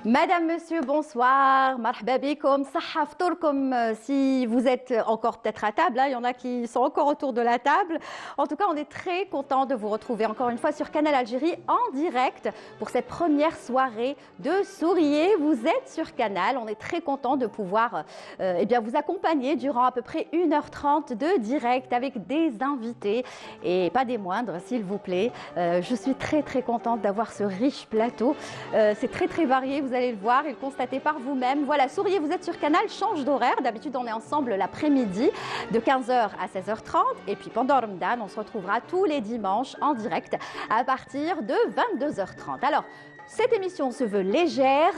Madame, Monsieur, bonsoir. Marhaba bikoum, saha ftourkoum si vous êtes encore peut-être à table. Il y en a qui sont encore autour de la table. En tout cas, on est très content de vous retrouver encore une fois sur Canal Algérie en direct pour cette première soirée de Souriez. Vous êtes sur Canal. On est très content de pouvoir vous accompagner durant à peu près 1h30 de direct avec des invités et pas des moindres, s'il vous plaît. Je suis très contente d'avoir ce riche plateau. C'est très varié. Vous allez le voir et le constater par vous-même. Voilà, Souriez, vous êtes sur Canal, change d'horaire. D'habitude, on est ensemble l'après-midi de 15h à 16h30. Et puis pendant Ramadan, on se retrouvera tous les dimanches en direct à partir de 22h30. Alors, cette émission se veut légère,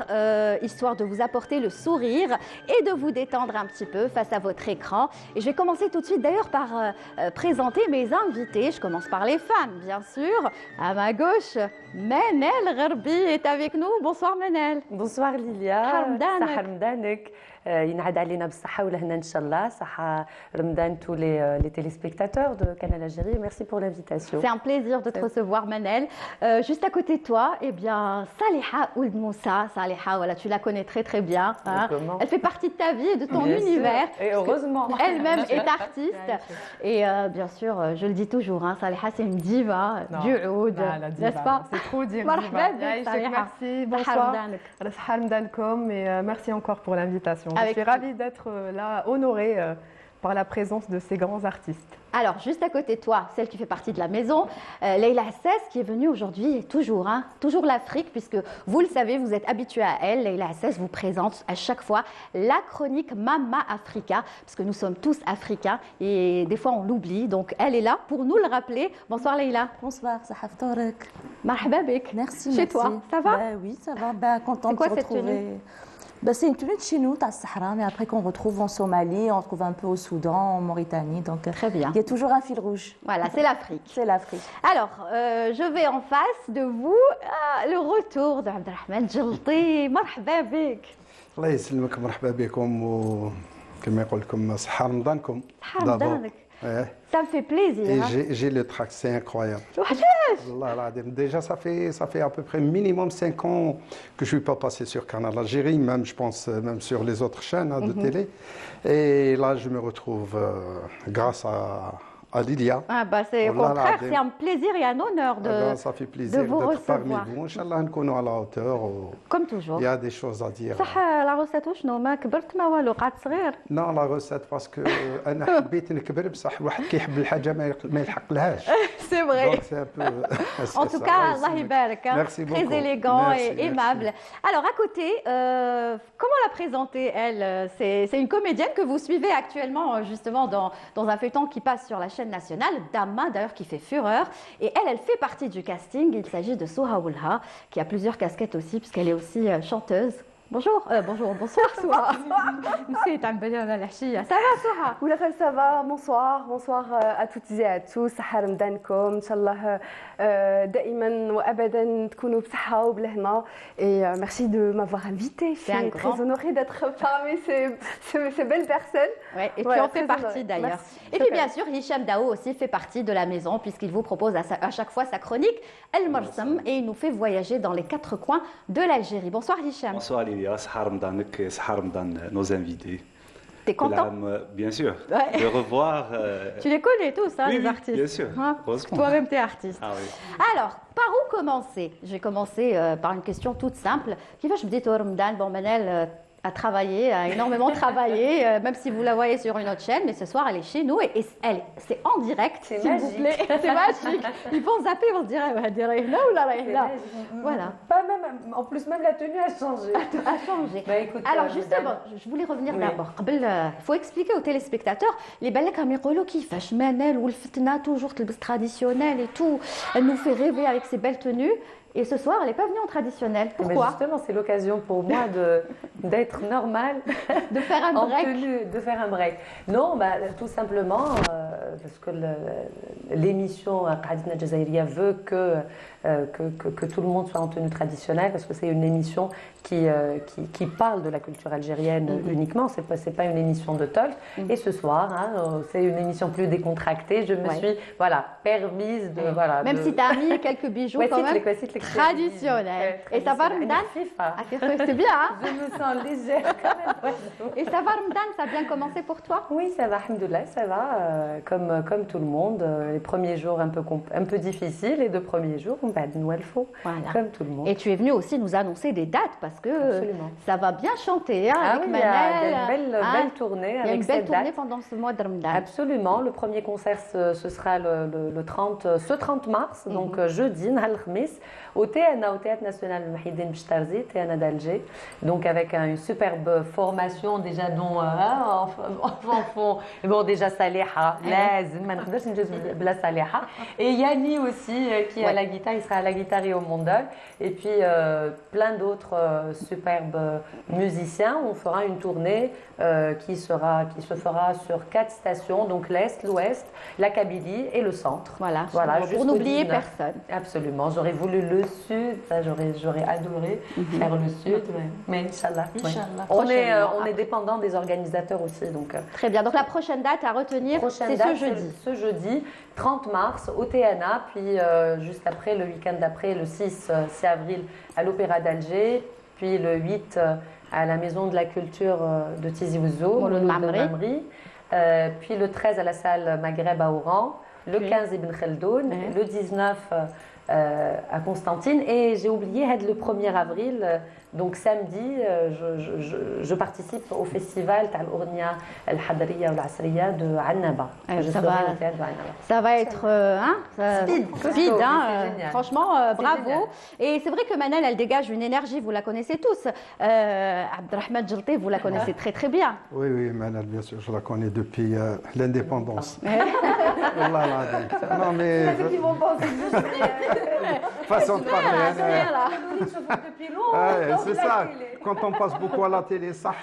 histoire de vous apporter le sourire et de vous détendre un petit peu face à votre écran. Et je vais commencer tout de suite d'ailleurs par présenter mes invités. Je commence par les femmes, bien sûr. À ma gauche, Manel Gherbi est avec nous. Bonsoir Manel. Bonsoir Lilia. Harmdanek. Harmdanek. ينعاد علينا بالصحة والهنا إن شاء الله صحة رمضان tous les téléspectateurs de Canal Algérie. Merci pour l'invitation. C'est un plaisir de te recevoir Manel. Juste à côté de toi, eh bien Saliha Ould Moussa. Saliha, voilà, tu la connais très bien. Hein. Elle fait partie de ta vie et de ton univers. Et heureusement. Elle-même est artiste. Et bien sûr, je le dis toujours, hein, Saliha c'est une diva du oud, n'est-ce pas? C'est trop dire diva. Merci, bonsoir. Et merci encore pour l'invitation. Je suis ravie d'être là, honorée par la présence de ces grands artistes. Alors, juste à côté de toi, celle qui fait partie de la maison, Leïla Hassas, qui est venue aujourd'hui, et toujours l'Afrique, puisque vous le savez, vous êtes habitués à elle. Leïla Hassas vous présente à chaque fois la chronique Mama Africa, parce que nous sommes tous africains et des fois on l'oublie. Donc, elle est là pour nous le rappeler. Bonsoir Leïla. Bonsoir, Sahaf Torek. Marhaba bik. Merci. Chez toi, ça va? Oui, ça va. Contente de cette retrouver. tenue? C'est une tenue de chez nous, à Sahara, mais après qu'on retrouve en Somalie, on retrouve un peu au Soudan, en Mauritanie. Donc, très bien. Il y a toujours un fil rouge. Voilà, c'est l'Afrique. C'est l'Afrique. Alors, je vais en face de vous, le retour d'Abdelrahman Djelti. Marhaba bik. الله يسلمك مرحبا بكم وكما يقول لكم صحة رمضانكم. Ça me fait plaisir. Et j'ai le trac, c'est incroyable. Déjà, ça fait à peu près minimum 5 ans que je ne suis pas passé sur Canal Algérie, même je pense même sur les autres chaînes de télé. Et là, je me retrouve grâce à Lilia. Ah bah c'est au contraire, c'est un plaisir et un honneur ça fait plaisir de vous d'être recevoir. parmi vous. Inch'Allah, نكونوا à la hauteur. Comme toujours. Il y a des choses à dire. صح la recette وشنو ما كبرت ما والو قعدت صغير. Non, la recette parce que أنا حبيت نكبر بصح الواحد كيحب الحاجة ما يلحقلهاش. C'est vrai. Donc c'est un peu. En tout cas, Allah يبارك. Merci beaucoup. Très élégant Merci, et aimable. Alors à côté, comment la présenter elle? C'est une comédienne que vous suivez actuellement justement dans un feuilleton qui passe sur la chaîne nationale, Dama d'ailleurs qui fait fureur. Et elle fait partie du casting. Il s'agit de Souha Oulha qui a plusieurs casquettes aussi puisqu'elle est aussi chanteuse. Bonsoir Souha. C'est un bonheur à la chia. Ça va Souha? Oula, ça va. Bonsoir à toutes et à tous. صحة رمضانكم إن شاء الله دائما وأبدا تكونوا بصحة وبالهنا. Et merci de m'avoir invitée. Je suis très honorée d'être parmi ces belles personnes. Ouais, et puis on fait partie d'ailleurs. Et puis bien sûr, Hicham Dao aussi fait partie de la maison puisqu'il vous propose à chaque fois sa chronique El Marsam et il nous fait voyager dans les 4 coins de l'Algérie. Bonsoir Hicham. Bonsoir Lilia, Sahar Ramadan, Sahar Ramadan, nos invités. T'es content? Bien sûr, de revoir. Tu les connais tous, hein, oui, les artistes. Bien sûr. Hein? Toi-même, t'es artiste. Ah, oui. Alors, par où commencer? Je vais commencer par une question toute simple. Qui va je me dis, Ramadan, bon, Manel, a travaillé, a énormément travaillé, même si vous la voyez sur une autre chaîne, mais ce soir elle est chez nous et c'est en direct, s'il vous plaît. C'est magique. Ils vont zapper, ils vont se dire, elle va dire là ou là. Voilà. Pas même, en plus même la tenue a changé. A changé. Bah, écoute, alors justement, je voulais revenir d'abord. Il faut expliquer aux téléspectateurs, les balles comme يقولوا كيفاش Manel ou le fitna toujours le traditionnel et tout, elle nous fait rêver avec ses belles tenues. Et ce soir, elle n'est pas venue en traditionnel. Pourquoi? Justement, c'est l'occasion pour moi d'être normale. De faire un break. De faire un break. Non, bah, tout simplement parce que l'émission Qadina Jazaïria veut que tout le monde soit en tenue traditionnelle, parce que c'est une émission qui parle de la culture algérienne uniquement, c'est pas une émission de talk. Et ce soir, c'est une émission plus décontractée, je me suis permise de... Voilà, même si tu as mis quelques bijoux quand même traditionnels. Et ça va, Ramadan? C'est bien, hein? Je me sens légère quand même. Et ça va, Ramadan? Ça a bien commencé pour toi? Oui, ça va, alhamdoulilah, ça va. Comme tout le monde, les premiers jours un peu difficiles, les 2 premiers jours, comme tout le monde. Et tu es venue aussi nous annoncer des dates, parce que ça va bien chanter avec Manel. Il y a une belle tournée avec cette date. Il y a une belle tournée pendant ce mois de Ramadan. Absolument. Le premier concert, ce sera ce 30 mars, donc jeudi, Nahal Khamis, au TNA, au Théâtre National Mahidine Bchtarzi, TNA d'Alger. Donc avec une superbe formation déjà dont bon déjà Saliha, Lazim, ma nqdrش نجوز بلا Saliha, et Yanni aussi qui est à la guitare, il sera à la guitare et au mandol, et puis plein d'autres superbes musiciens. On fera une tournée qui se fera sur 4 stations, donc l'Est, l'Ouest, la Kabylie et le Centre. Voilà pour n'oublier personne. Absolument, j'aurais voulu le Sud, ça j'aurais adoré faire le Sud, mais Inch'Allah. On est dépendant des organisateurs aussi. Donc, très bien, donc la prochaine date à retenir, c'est ce jeudi. Ce jeudi, 30 mars, au TNA, puis juste après, le week-end d'après, le 6 avril, à l'Opéra d'Alger, puis le 8 à la Maison de la Culture de Tizi Ouzou, Mamri, puis le 13 à la salle Maghreb à Oran, le 15 Ibn Khaldoun, le 19 à Constantine, et j'ai oublié, le 1er avril, donc samedi, je participe au festival Al-Ournia Al-Hadriya ou Al-Asriya de Annaba. Ça va être speed, franchement, bravo. Et c'est vrai que Manel, elle dégage une énergie, vous la connaissez tous. Abdelrahman Djelté, vous la connaissez très très bien. Oui, Manel, bien sûr, je la connais depuis l'indépendance. Non, mais... C'est ce qu'ils vont penser. Façon de parler. Depuis longtemps. C'est ça. Quand on passe beaucoup à la télé, ça,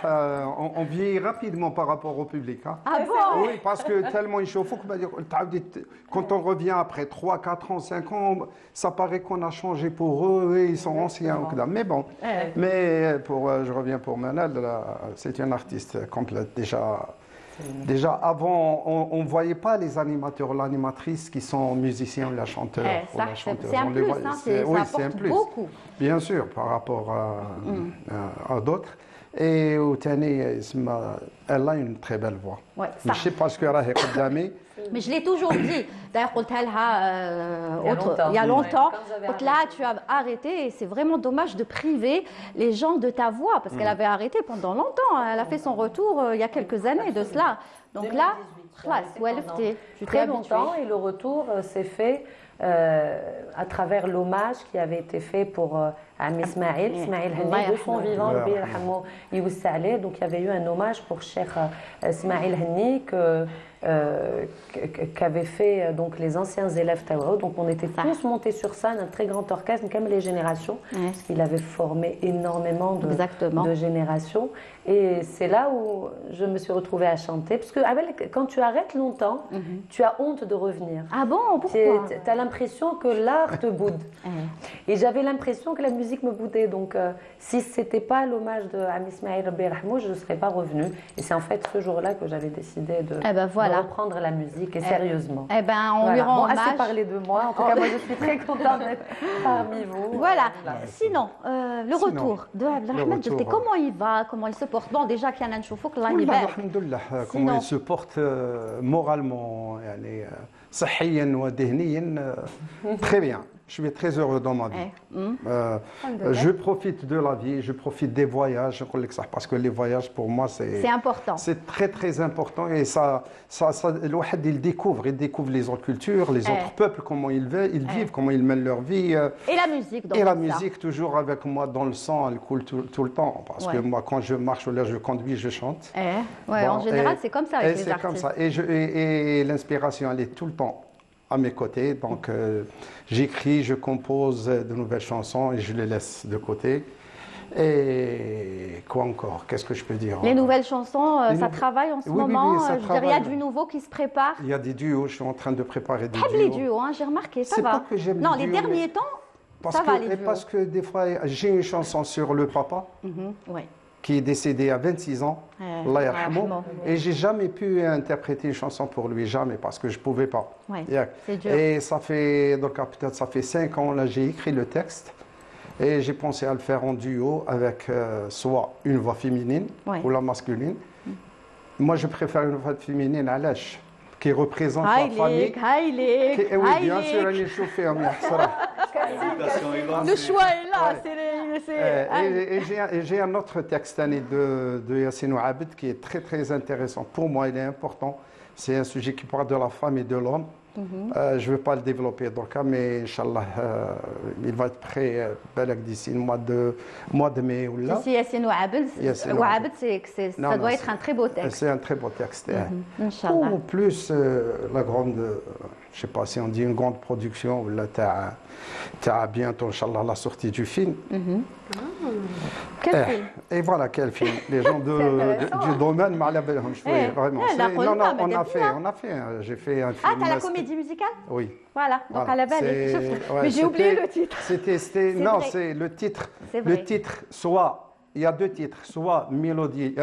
on vieillit rapidement par rapport au public. Hein. Ah bon? Oui, parce que tellement il chauffe. Quand on revient après 3, 4 ans, 5 ans, ça paraît qu'on a changé pour eux et ils sont anciens. Mais bon. Mais je reviens pour Manel, c'est une artiste complète déjà. Déjà, avant, on ne voyait pas les animateurs, l'animatrice qui sont musiciens ou la chanteur. C'est un plus, ça apporte beaucoup. Bien sûr, par rapport à d'autres. Et Tani, elle a une très belle voix. Ouais, je ne sais pas ce qu'elle a قدامي. Mais je l'ai toujours dit. D'ailleurs, il y a longtemps. Donc là, tu as arrêté et c'est vraiment dommage de priver les gens de ta voix parce qu'elle avait arrêté pendant longtemps. Elle a fait son retour il y a quelques années de cela. Donc là, très longtemps, et le retour s'est fait à travers l'hommage qui avait été fait pour Ami Ismaïl Hanni, de son vivant, donc il y avait eu un hommage pour Cheikh Ismaïl Hanni qu'avaient fait donc les anciens élèves Taouao. Donc on était tous montés sur scène, un très grand orchestre, comme les générations, parce qu'il avait formé énormément de générations. Et c'est là où je me suis retrouvée à chanter, parce que quand tu arrêtes longtemps, tu as honte de revenir. Ah bon? Pourquoi? Tu as l'impression que l'art te boude. Et j'avais l'impression que la musique me boudait. Donc si ce n'était pas l'hommage de Ami Ismaïl Rabbi Rahmou, je ne serais pas revenue. Et c'est en fait ce jour-là que j'avais décidé de reprendre la musique, et sérieusement. On lui rend hommage. Assez parlé de moi. En tout cas, moi, je suis très contente d'être parmi vous. Voilà. Sinon, le retour de Abdelrahman Djelté, comment il va? Comment il se porte? Bon, déjà, qu'il y en a un chauffeur, là, il Alhamdoulilah. Comment il se porte moralement, صحيا وذهنيا, très bien. Je suis très heureux dans ma vie. Je profite de la vie, je profite des voyages, parce que les voyages, pour moi, c'est important. C'est très, très important. Et il découvre les autres cultures, les autres peuples, comment ils vivent, comment ils mènent leur vie. Et la musique, donc. Et la musique, toujours avec moi dans le sang, elle coule tout le temps. Parce que moi, quand je marche ou là, je conduis, je chante. En général, c'est comme ça avec les artistes. Comme ça. Et l'inspiration, elle est tout le temps à mes côtés. Donc, j'écris, je compose de nouvelles chansons et je les laisse de côté. Et quoi encore? Qu'est-ce que je peux dire? Les nouvelles chansons, ça travaille en ce moment. Oui, je dirais, il y a du nouveau qui se prépare. Il y a des duos, je suis en train de préparer des duos. Les duos, j'ai remarqué, ça va. Pas que j'aime non, les duos, derniers temps, ça va les duos. Parce que des fois, j'ai une chanson sur le papa. Qui est décédé à 26 ans, Allah yarhamou, et j'ai jamais pu interpréter une chanson pour lui, jamais, parce que je pouvais pas. C'est dur. Et ça fait, donc peut-être ça fait 5 ans, là, j'ai écrit le texte, et j'ai pensé à le faire en duo avec soit une voix féminine ou la masculine. Moi, je préfère une voix féminine à l'âge, qui représente la famille. Oui, bien sûr, elle est chauffée, le choix est là. Et j'ai un autre texte de Yassine Ouabed qui est très très intéressant. Pour moi, il est important. C'est un sujet qui parle de la femme et de l'homme. Je ne vais pas le développer dans le cas, mais Inch'Allah, il va être prêt d'ici le mois de mai ou là. Ici, Yassine Ouabed, ça doit être un très beau texte. C'est un très beau texte. Inch'Allah. Ou plus, la grande, je ne sais pas si on dit une grande production, là, tu as bientôt, Inch'Allah, la sortie du film. Quel film? Et voilà, quel film. Les gens du domaine, vraiment. Non, on a fait, j'ai fait un film. Ah, t'as la comédie musicale? Oui. Voilà, donc à la belle. Mais j'ai oublié le titre. Non, c'est le titre. Le titre, soit, il y a 2 titres, soit Mélodie,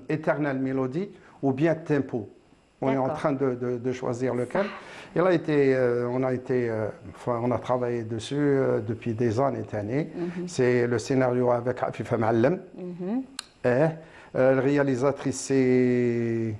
Éternelle Mélodie, ou bien Tempo. On est en train de choisir lequel. Et là, on a travaillé dessus depuis des années. C'est le scénario avec Afifa Ma'allem. Et la réalisatrice, c'est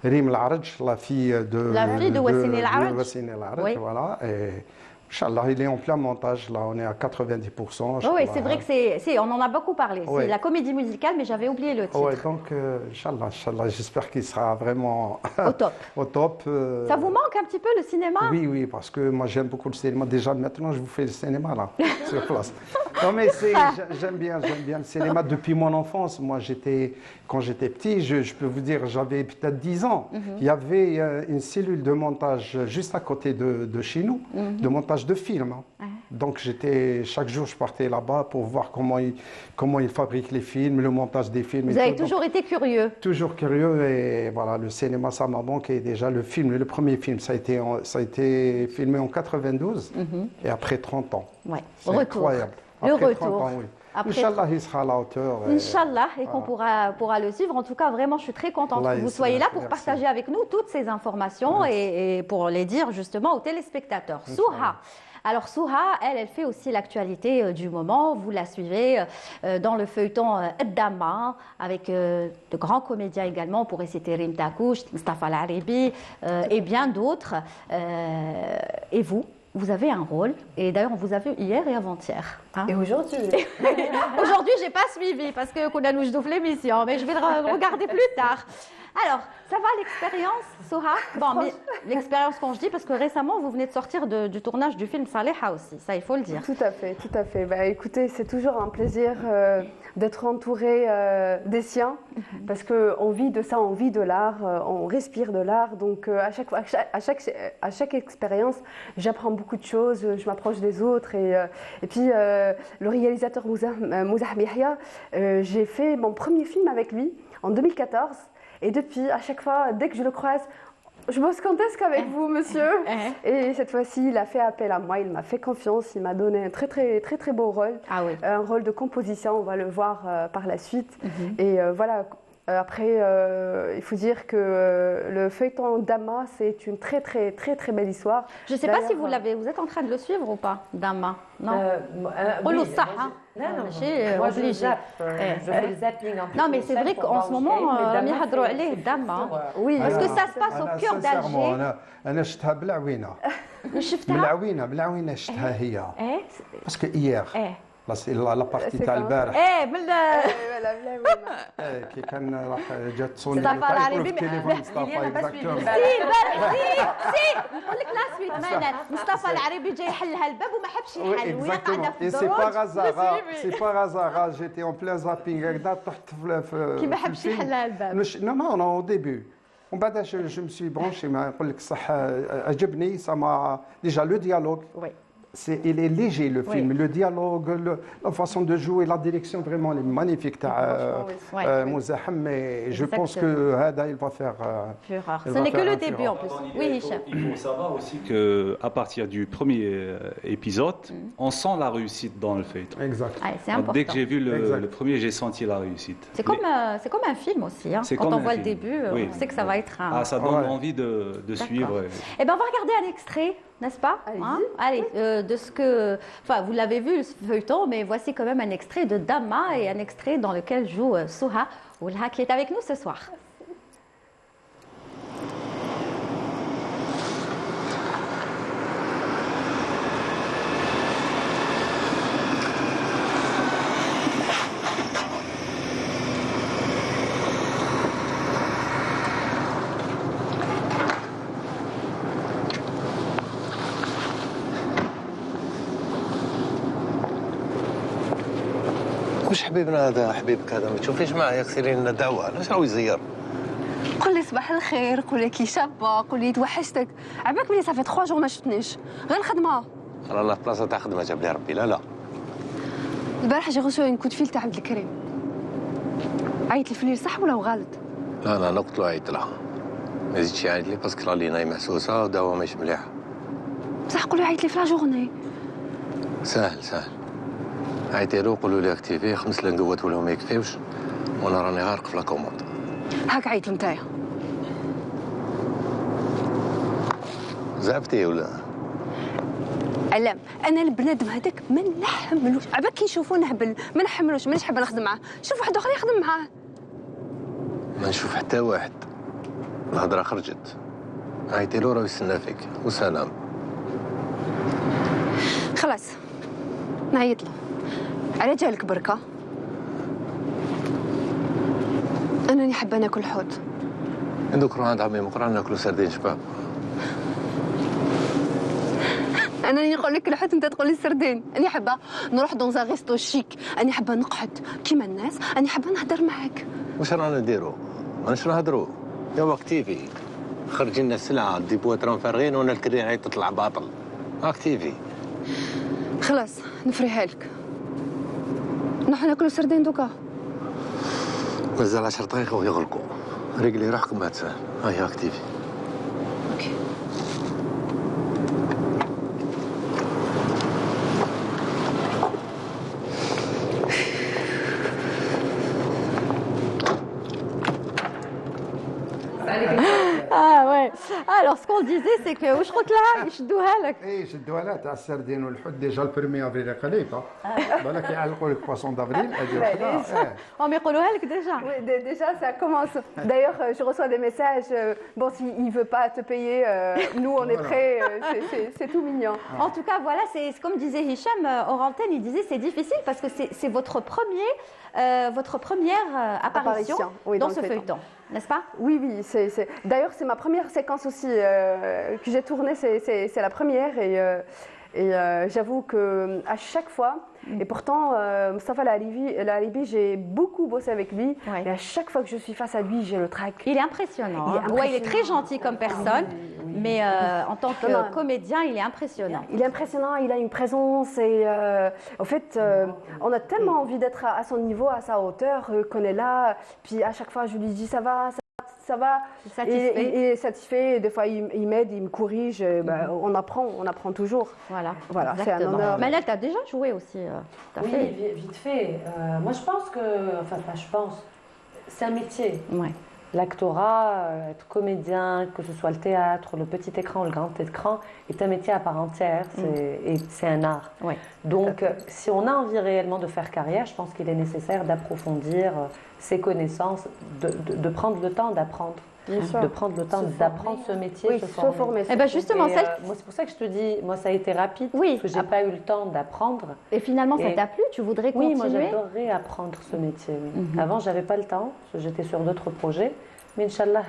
Rim Laraj, la fille de Wassine El Araj. Voilà. Et Inch'Allah, il est en plein montage, là, on est à 90%. Oui, c'est vrai que on en a beaucoup parlé. C'est la comédie musicale, mais j'avais oublié le titre. Oui, donc, Inch'Allah, j'espère qu'il sera vraiment au top. Ça vous manque un petit peu le cinéma? Oui, parce que moi j'aime beaucoup le cinéma. Déjà maintenant, je vous fais le cinéma, là, sur place. Non, mais j'aime bien le cinéma depuis mon enfance. Moi, quand j'étais petit, je peux vous dire, j'avais peut-être 10 ans. Il y avait une cellule de montage juste à côté de chez nous, de montage de films. Donc chaque jour je partais là-bas pour voir comment ils fabriquent les films, le montage des films. Vous avez toujours été curieux? Toujours curieux, et voilà, le cinéma ça m'a manqué. Déjà le premier film, ça a été filmé en 92 et après 30 ans. C'est incroyable. Après le retour. 30 ans, oui. Inch'Allah, il sera à la hauteur. Inch'Allah, et qu'on pourra le suivre. En tout cas, vraiment, je suis très contente que vous soyez là pour partager avec nous toutes ces informations et pour les dire justement aux téléspectateurs. Souha. Alors Souha, elle fait aussi l'actualité du moment. Vous la suivez dans le feuilleton Dama avec de grands comédiens également. On pourrait citer Rim Takouch, Mustafa Al-Aribi et bien d'autres. Et vous avez un rôle, et d'ailleurs on vous a vu hier et avant-hier. Et aujourd'hui? Aujourd'hui, j'ai pas suivi parce que qu'on a nous joué l'émission, mais je vais le regarder plus tard. Alors, ça va l'expérience, Souha? Bon, mais l'expérience quand je dis, parce que récemment, vous venez de sortir du tournage du film Saleha aussi, ça il faut le dire. Tout à fait. Bah, écoutez, c'est toujours un plaisir d'être entouré des siens, parce qu'on vit de ça, on vit de l'art, on respire de l'art. Donc à chaque expérience, j'apprends beaucoup de choses, je m'approche des autres. Et puis le réalisateur Mouzah Mihia, j'ai fait mon premier film avec lui en 2014. Et depuis, à chaque fois, dès que je le croise, je bosse quand est-ce qu'avec vous, monsieur? Et cette fois-ci, il a fait appel à moi, il m'a fait confiance, il m'a donné un très beau rôle. Un rôle de composition, on va le voir par la suite. Et voilà, Après, il faut dire que le feuilleton Dama, c'est une très belle histoire. Je ne sais pas si vous êtes en train de le suivre ou pas, Dama. Non. Oui, moi je zappe, je fais le zapping. Non, mais c'est vrai qu'en ce moment, Rami Hadrou Aleh, Dama. Oui, parce que ça se passe au cœur d'Alger. أنا شفتها بالعوينة. شفتها؟ بالعوينة شفتها هي. باسكو إيير. لا بارتي تاع البارح. كي كان راح جات سوني في التليفون مصطفى اكزاكتومون. سي نقول لك لا سويت مالك مصطفى العربي جاي يحلها الباب وما حبش يحل ويقعنا في الدروج. سي با غازا جيتي اون بلان زابينغ هكذا طحت في كي ما حبش يحلها الباب. نو او ديبي ومن بعد جو مسوي برونشي ما نقول لك صح عجبني سما ديجا لو ديالوغ. Il est léger le film, le dialogue, la façon de jouer, la direction vraiment elle est magnifique. Mouzahem, mais je pense que Hada il va faire fureur. Ce n'est que le début en plus. Oui, Hicham. Il faut savoir aussi qu'à partir du premier épisode, on sent la réussite dans le feuilleton. Exact. C'est important. Dès que j'ai vu le premier, j'ai senti la réussite. C'est comme un film aussi. Hein. Quand on voit le début, on sait que ça va être un. Ah, ça donne envie de suivre. Eh bien, on va regarder un extrait. N'est-ce pas? Allez, de ce que... Enfin, vous l'avez vu, ce feuilleton, mais voici quand même un extrait de Dama et un extrait dans lequel joue Souha Oulha qui est avec nous ce soir. مش حبيبنا هذا حبيبك هذا ما تشوفيش معاه يغسلي لنا دعوه علاش راهو يزير قول لي صباح الخير قول لي كي شابه قول لي توحشتك عباك بلي صافي 3 جور ما شفتنيش غير الخدمه رانا في بلاصه تاع خدمه جاب لي ربي لا البارح جي غوسو ان كود فيل تاع عبد الكريم عيط لي في الليل صح ولا غلط لا انا قلت له عيط لها ما يزيدش يعيط لي باسكو راه لينا محسوسه ودواء ماشي مليحه بصح قول له عيط لي في لا جورني سهل عيطي له قولوا لي اكتيفي 5 لنقوات ولا ما يكفيوش وانا راني غارق في لاكوموند هاك عيط له نتايا زعفتي ولا علام انا البنادم هذاك ما نحملوش عباك كي يشوفوا نهبل ما نحملوش مانيش حابه نخدم معاه شوف واحد اخر يخدم معاه ما نشوف حتى واحد الهضره خرجت عيطي له راه يستنى فيك وسلام خلاص نعيط له على جالك بركه انني حابه ناكل حوت عندك روح عند عمي مقران ناكلوا سردين شباب انني نقول لك الحوت انت تقول لي السردين اني حابه نروح دون زا ريستو شيك اني حابه نقعد كيما الناس اني حابه نهضر معاك واش رانا نديرو ماناش نهضروا يا اكتيفي خرجي لنا السلعه دي بواترون فارغين وانا الكري عيط تطلع باطل اكتيفي خلاص نفريها لك نروح ناكلوا سردين دوكا مازال 10 دقائق ويغلقوا رجلي روحكم ما تسهل هاي اكتيفي اوكي ouais. Alors, ce qu'on disait, c'est que واش قلت لها يشدوها لك. يشدوها لها تاع السردين والحوت ديجا البرمي افريل قريبه. بالك يعلقوا لك بواسون دافريل هم يقولوها لك déjà. Oui, déjà ça commence. D'ailleurs, je reçois des messages. Bon, s'il veut pas te payer, nous on est prêts. C'est tout mignon. En tout cas, voilà, c'est comme disait Hicham hors antenne, il disait c'est difficile parce que c'est votre première apparition dans ce feuilleton, n'est-ce pas? Oui. D'ailleurs, c'est ma première séquence aussi que j'ai tournée. C'est la première et j'avoue que à chaque fois, et pourtant Mustapha Laribi, j'ai beaucoup bossé avec lui. Ouais. Et à chaque fois que je suis face à lui, j'ai le trac. Il est impressionnant. Il est très gentil comme personne, mais en tant que comédien, il est impressionnant. Il est impressionnant. Il a une présence et en fait, on a tellement envie d'être à son niveau, à sa hauteur, qu'on est là. Puis à chaque fois, je lui dis ça va. Il est satisfait. Des fois, il m'aide, il me corrige. On apprend toujours. Voilà, c'est un honneur. Manel, tu as déjà joué aussi. Oui, vite fait. Moi, je pense que... Enfin, je pense... c'est un métier. Ouais. L'actorat, être comédien, que ce soit le théâtre, le petit écran ou le grand écran, est un métier à part entière et c'est un art. Ouais. Donc, si on a envie réellement de faire carrière, je pense qu'il est nécessaire d'approfondir ses connaissances, de prendre le temps d'apprendre. De prendre le temps d'apprendre ce métier, se former. Et ben justement, moi, c'est pour ça que je te dis, moi, ça a été rapide, parce que j'ai pas eu le temps d'apprendre. Et finalement, ça t'a plu? Tu voudrais continuer? Oui, moi, j'adorerais apprendre ce métier. Oui. Avant, j'avais pas le temps, j'étais sur d'autres projets. Mais Inch'Allah,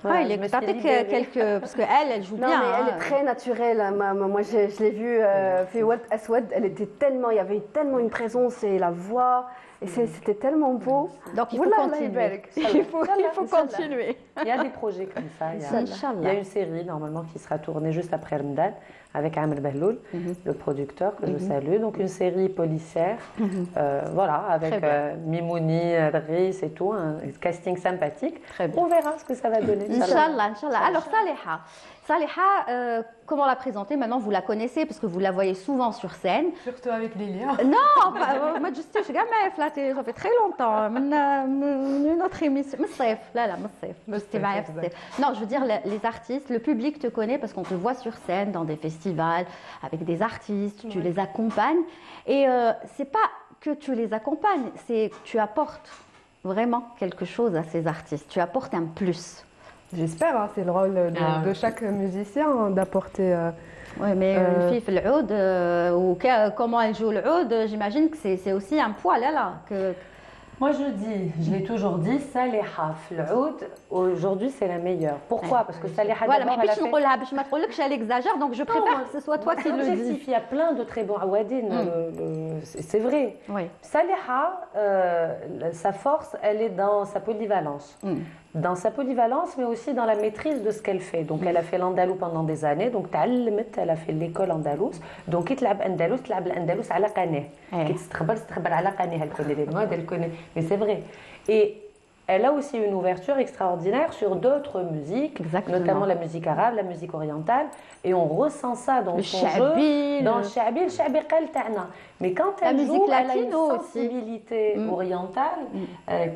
il est quelques... Parce qu'elle joue bien. Mais elle est très naturelle. Moi, je l'ai vue, fait Wad Aswad, elle était tellement, il y avait tellement une présence et la voix. Et c'était tellement beau. Donc il faut continuer. Il faut continuer. Il y a des projets comme ça. Il y a une série normalement qui sera tournée juste après Ramadan avec Amr Belloul, le producteur que je salue. Donc une série policière, voilà, avec Mimouni, Driss et tout, un casting sympathique. On verra ce que ça va donner. Inch'Allah, Inch'Allah. Alors Saliha, comment la présenter? Maintenant, vous la connaissez parce que vous la voyez souvent sur scène. Surtout avec Lilia. Non, moi je sais, ça fait très longtemps. Une autre émission. Non, je veux dire, les artistes, le public te connaît parce qu'on te voit sur scène dans des festivals avec des artistes, tu les accompagnes. Et c'est pas que tu les accompagnes, c'est que tu apportes vraiment quelque chose à ces artistes. Tu apportes un plus. J'espère, c'est le rôle de chaque musicien d'apporter. Oui, mais une fille fait le oud, ou comment elle joue le oud, j'imagine que c'est aussi un poids là. Moi je l'ai toujours dit, Saliha Floud, aujourd'hui c'est la meilleure. Pourquoi? Parce que Saliha voilà, mais elle exagère, donc je préfère que ce soit toi qui le dis. Il y a plein de très bons awadines, c'est vrai. Oui. Saliha, sa force, elle est dans sa polyvalence. Dans sa polyvalence, mais aussi dans la maîtrise de ce qu'elle fait. Donc, elle a fait l'andalou pendant des années. Donc, elle a fait l'école andalouse. Donc, elle a l'andalous à la qaneh. Elle connaît les modes, elle connaît. Mais c'est vrai. Et elle a aussi une ouverture extraordinaire sur d'autres musiques, notamment la musique arabe, la musique orientale. Et on ressent ça dans son jeu, dans le shabi, le shabi qal ta'na. Mais quand elle joue, elle a une sensibilité orientale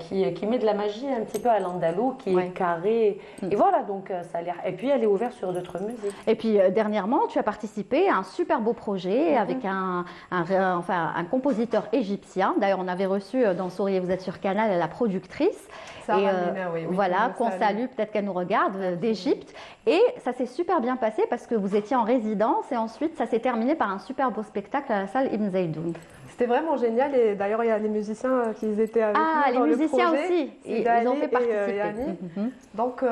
qui met de la magie un petit peu à l'andalou, qui est carré. Et voilà, donc ça a l'air. Et puis elle est ouverte sur d'autres musiques. Et puis dernièrement, tu as participé à un super beau projet avec un compositeur égyptien. D'ailleurs, on avait reçu dans Souriez, vous êtes sur Canal, la productrice. Voilà, qu'on salue, peut-être qu'elle nous regarde, d'Égypte. Et ça s'est super bien passé parce que vous étiez en résidence et ensuite ça s'est terminé par un super beau spectacle à la salle Ibn Zaydoun. C'était vraiment génial et d'ailleurs il y a les musiciens qui étaient avec nous dans le projet. Ah, les musiciens aussi, ils ont fait participer. Donc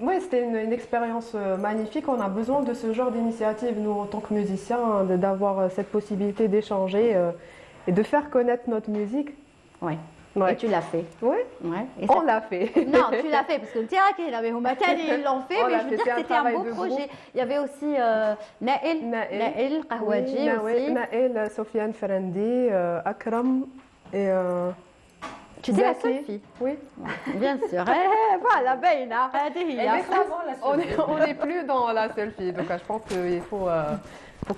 oui, c'était une expérience magnifique. On a besoin de ce genre d'initiative, nous en tant que musiciens, d'avoir cette possibilité d'échanger et de faire connaître notre musique. Oui. Ouais. Et tu l'as fait. Oui. Ouais. On l'a fait. Non, tu l'as fait parce que tu sais qu'ils l'ont fait, mais je veux dire que c'était un beau projet. Il y avait aussi Naël Kahwaji aussi. Naël, Sofiane Ferrandi, Akram et... Tu sais la seule fille? Oui. Bien sûr. Voilà, Beina. On n'est plus dans la seule fille, donc je pense qu'il faut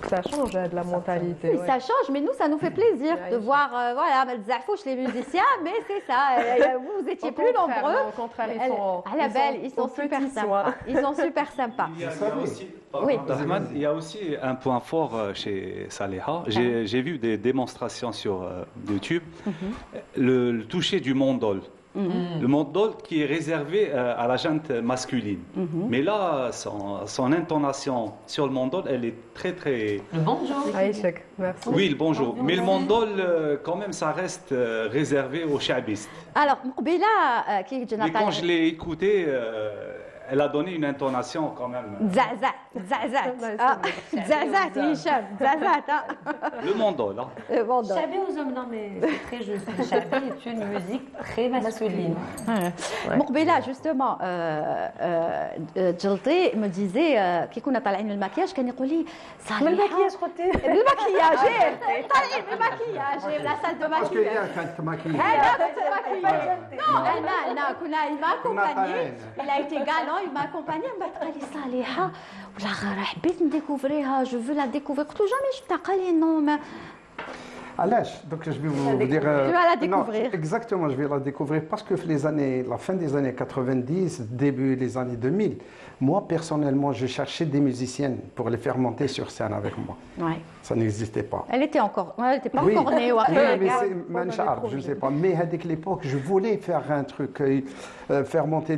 que ça change de la mentalité. Oui, ça change, mais nous, ça nous fait plaisir de voir, voilà, les musiciens, mais c'est ça. Vous étiez plus nombreux. Au contraire, ils sont super sympas. Ils sont super sympas. Il y a aussi un point fort chez Saliha. J'ai vu des démonstrations sur YouTube. Le toucher du mandol. Le mandol qui est réservé à la gente masculine. Mais là, son intonation sur le mandol, elle est très très... Le bonjour. Merci. Oui, le bonjour. Mais le mandol, quand même, ça reste réservé aux chabistes. Alors, mais quand je l'ai écouté... elle a donné une intonation quand même. Le mandol. Le mandol. Chabi aux hommes, non mais c'est très juste. Chabi est une musique très masculine. مقبلة justement جلطي me disait كي كنا طالعين من المكياج كان يقول لي من المكياج خوتي بالمكياج طالعين بالمكياج لا سال دو مكياج كانت ماكياج non كنا il m'a accompagné il a été galant il m'a accompagné من بعد قال لي صالحة ولا حبيت نديكوفريها je veux la découvrir قلت له jamais شفتها قال لي non علاش donc je vais vous dire Tu vas la non, découvrir. exactement je vais la découvrir parce que la fin des années 90 début des années 2000 moi personnellement je cherchais des musiciennes pour les faire monter sur scène avec moi Ouais. ça n'existait pas. Elle était encore, elle était pas Oui, encore née. oui, mais c'est je ne sais pas. Mais à l'époque, je voulais faire un truc, faire monter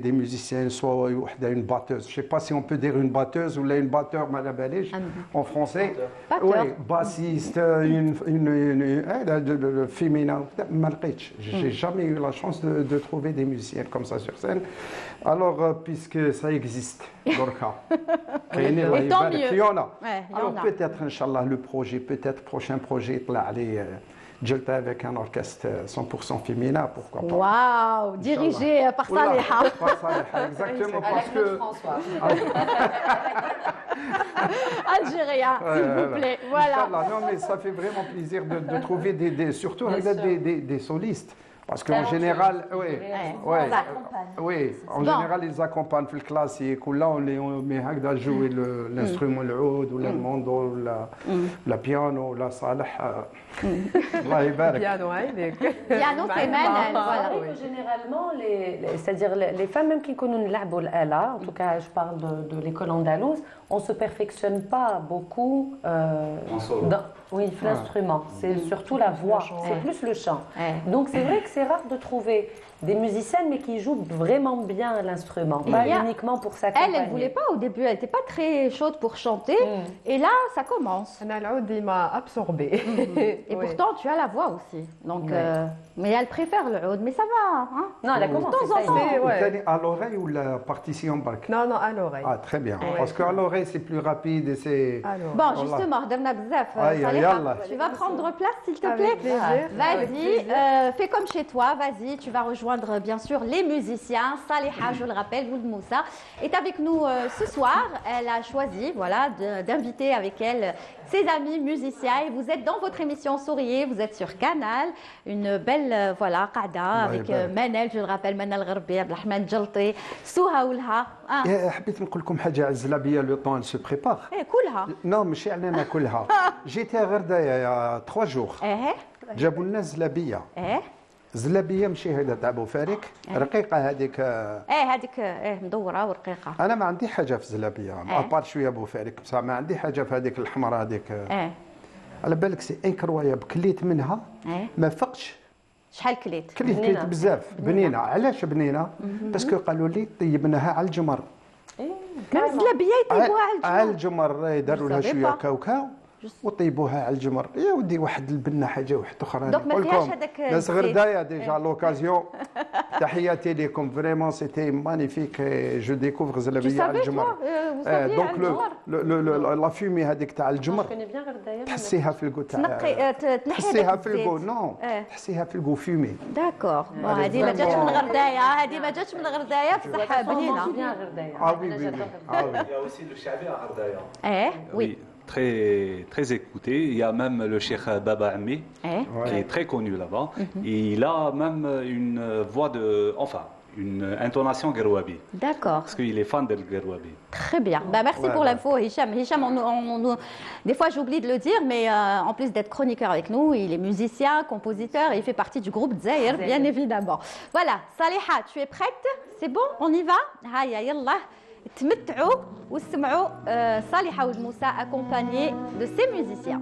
des musiciens, soit une batteuse. Je ne sais pas si on peut dire une batteuse ou là une batteur malabalèche en français. Oui, bassiste, une féminin. J'ai jamais eu la chance de trouver des musiciens comme ça sur scène. Alors, puisque ça existe, Dorka. Et tant mieux. Il y en a. Ouais, il y en Alors a. peut-être, Inch'Allah, le projet, peut-être prochain projet, يطلع عليه Jelta avec un orchestre 100% féminin, pourquoi pas. Waouh, dirigé par Oula, Saliha. par Saliha, exactement, parce Avec que... Claude François. Algérien, s'il vous plaît. Voilà. Inch'Allah, non, mais ça fait vraiment plaisir de trouver surtout des solistes. Parce qu'en général, en général, ils accompagnent le classique. Ou là, on met à jouer l'instrument, le oud, ou le mondo, la piano, la salah. Allah يبارك. Piano, c'est Manel, voilà. C'est vrai que généralement, c'est-à-dire les femmes même qui connaissent l'ala, en tout cas je parle de l'école andalouse, on ne se perfectionne pas beaucoup oui, l'instrument. C'est surtout la voix, c'est plus le chant. Donc c'est vrai que c'est rare de trouver des musiciennes mais qui jouent vraiment bien l'instrument, pas uniquement pour s'accompagner. Elle ne voulait pas au début, elle n'était pas très chaude pour chanter. Et là, ça commence. Il m'a absorbée. Et pourtant, tu as la voix aussi. Donc, mais elle préfère le oud, mais ça va. Hein, non, elle a commencé de temps en temps. À l'oreille ou la partition bac? Non, à l'oreille. Ah, très bien. Parce qu'à l'oreille, c'est plus rapide et c'est... Bon, justement, Derna Bzaf, tu vas prendre place, s'il te plaît. Vas-y, fais comme chez toi, vas-y, tu vas rejoindre bien sûr les musiciens. Saliha, je le rappelle, Ould Moussa est avec nous ce soir. Elle a choisi d'inviter avec elle ses amis musiciens. Et vous êtes dans votre émission Souriez, vous êtes sur Canal. Une belle قاعدة avec Manel, je le rappelle, Manel Gharbi, Abdelrahman Djalti, Souha Oulha. حبيت نقول لكم حاجة على الزلابية لو طون se prépare. كلها. Non, ماشي علينا كلها. جيت غردايا يا 3 جور. جابوا لنا الزلابية. زلابيه ماشي هذا تاع بوفاريك رقيقه هذيك هذيك مدوره ورقيقه. انا ما عندي حاجه في الزلابيه ابار شويه بوفاريك بصح ما عندي حاجه في هذيك الحمراء هذيك على بالك سي انكروياب كليت منها ما فقش. شحال كليت؟ كليت بزاف بنينه. علاش بنينه؟ باسكو قالوا لي طيبناها على الجمر. الزلابيه يطيبوها على الجمر داروا لها شويه كاوكاو وطيبوها على الجمر. يا ودي واحد البنه حاجه واحده اخرى نقول لكم ناس غردايا ديجا لوكازيون. تحياتي لكم فريمون سيتي مانيفيك. جو ديكوفر زلابيه على الجمر. دونك لا فيمي هذيك تاع الجمر تحسيها في الكو تاع تحسيها في الكو نو تحسيها في الكو فيمي. داكور هذه ما جاتش من غردايه هذه ما جاتش من غردايه بصح بنينه. اه وي وي Il y a aussi le chabi à Ardaya. Oui. Très écouté. Il y a même le cheikh Baba Ammi, qui est très connu là-bas. Et il a même une voix une intonation Gerwabi. D'accord. Parce qu'il est fan de Gerwabi. Très bien. Merci pour l'info, Hicham. Hicham, des fois j'oublie de le dire, mais en plus d'être chroniqueur avec nous, il est musicien, compositeur et il fait partie du groupe Zahir, bien évidemment. Voilà, Saliha, tu es prête? C'est bon? On y va? Haya, yallah. تمتعوا واسمعوا صالحة Ould Moussa accompagnée de ses musiciens.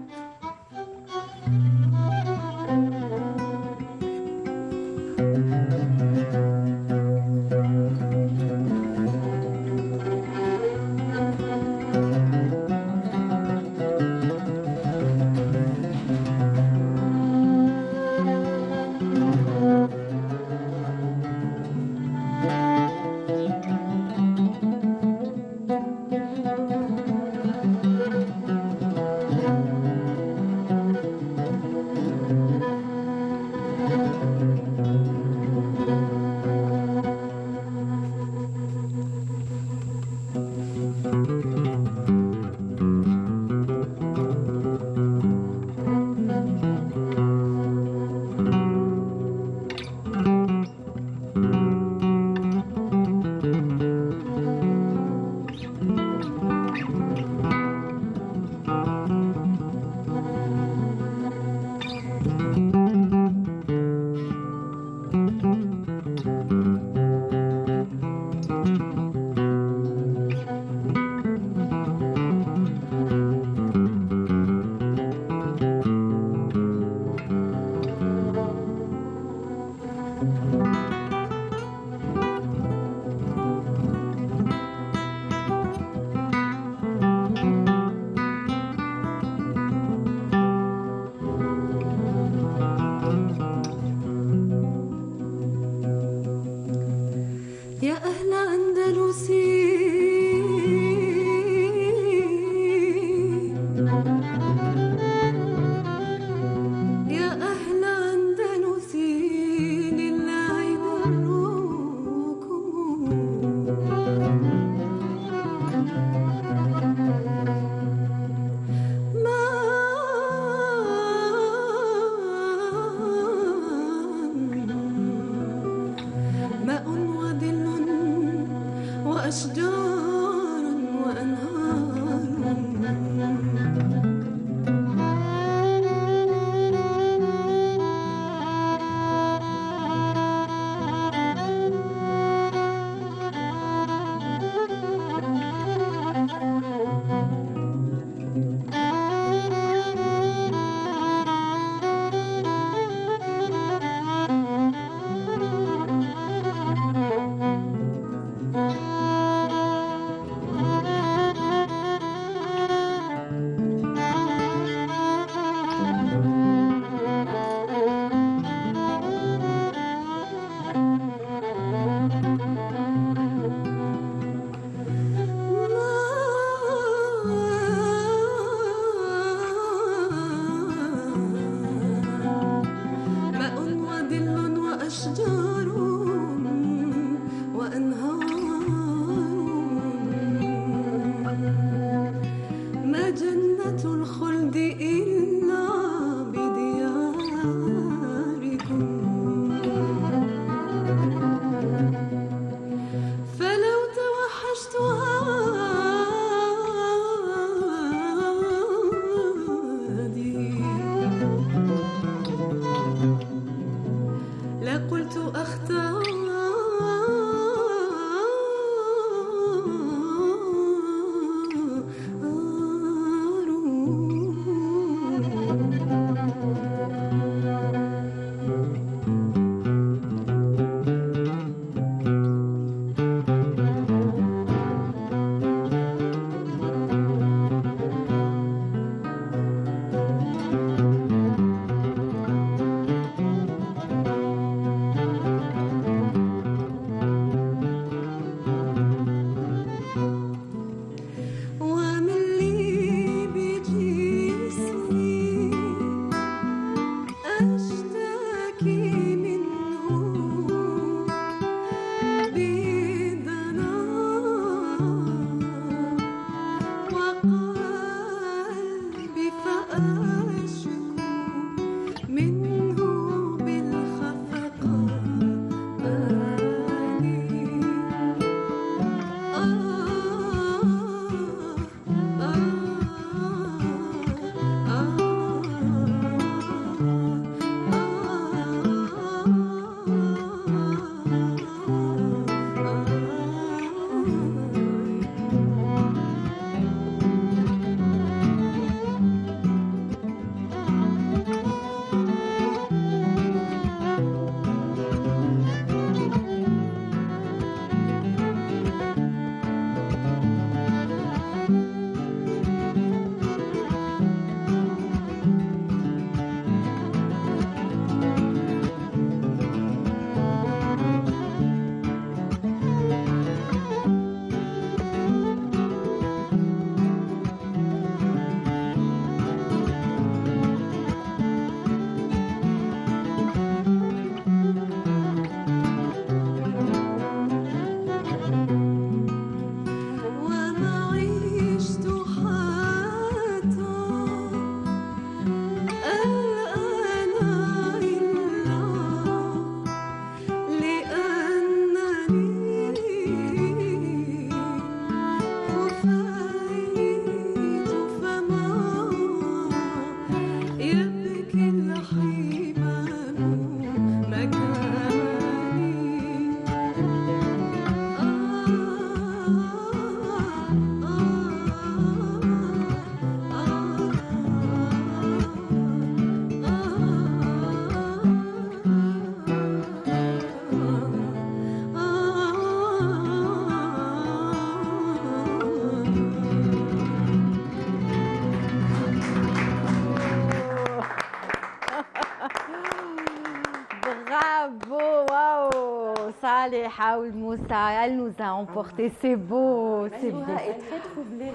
Saleha Moussa, elle nous a emporté, c'est beau, c'est beau. Elle est très troublée.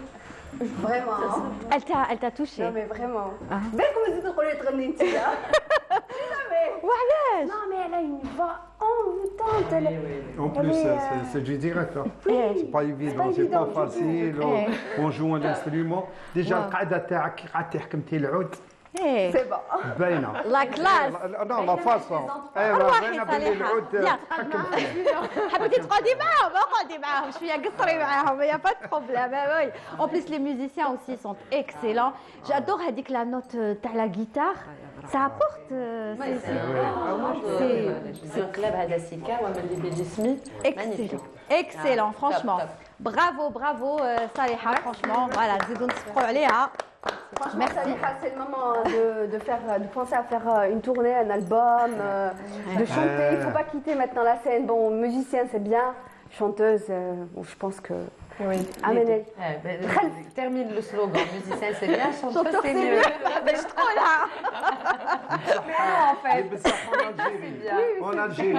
Vraiment. Elle t'a touché. Non mais vraiment. Dès que vous êtes collés très nintille. Ouais. Non mais elle a une voix envoûtante. En plus, c'est du direct. C'est pas évident, c'est pas facile. On joue un instrument. Déjà, القعدة تاعك كي قعدتي حكمتي العود. C'est bon. باينة. La classe. Non, la façon. باينة باللي العود تحكم فيه. حبيتي تقعدي معاهم اقعدي معاهم شويه قصري معاهم يا با de problème. Oui. En plus les musiciens aussi sont excellents. J'adore هذيك la note تاع la guitare. Ça apporte c'est un club Hadasika ou un Bélismi. Excellent, franchement. Bravo, Saleha, franchement. Voilà, زيدوا نصفقوا عليها. Franchement, Saleha, c'est le moment de penser à faire une tournée, un album, de chanter. Il ne faut pas quitter maintenant la scène. Bon, musicien, c'est bien. Chanteuse, bon, je pense que... Oui. Amenez. Termine le slogan. Musicien, c'est bien. Chanteuse, c'est mieux. Je suis trop là. En fait. En Algérie,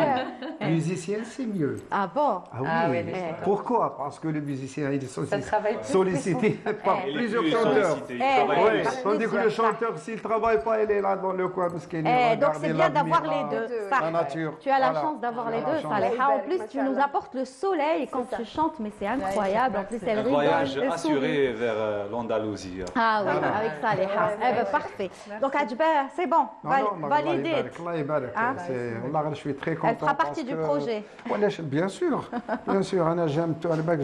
musicien, c'est mieux. Ah bon? Ah oui. Pourquoi? Parce que le musicien, il est sollicité par plusieurs chanteurs. Tandis que le chanteur, s'il ne travaille pas, il est là dans le coin. Donc c'est bien d'avoir les deux. La nature. Tu as la chance d'avoir les deux, Saleha. En plus, tu nous apportes le soleil quand tu chantes, mais c'est incroyable. En plus, elle rigole. Un voyage assuré vers l'Andalousie. Ah oui, avec Saleha. Eh bien, parfait. Donc, Adjba, c'est bon. Validé. Je suis très content. Elle fera partie du projet. Bien sûr.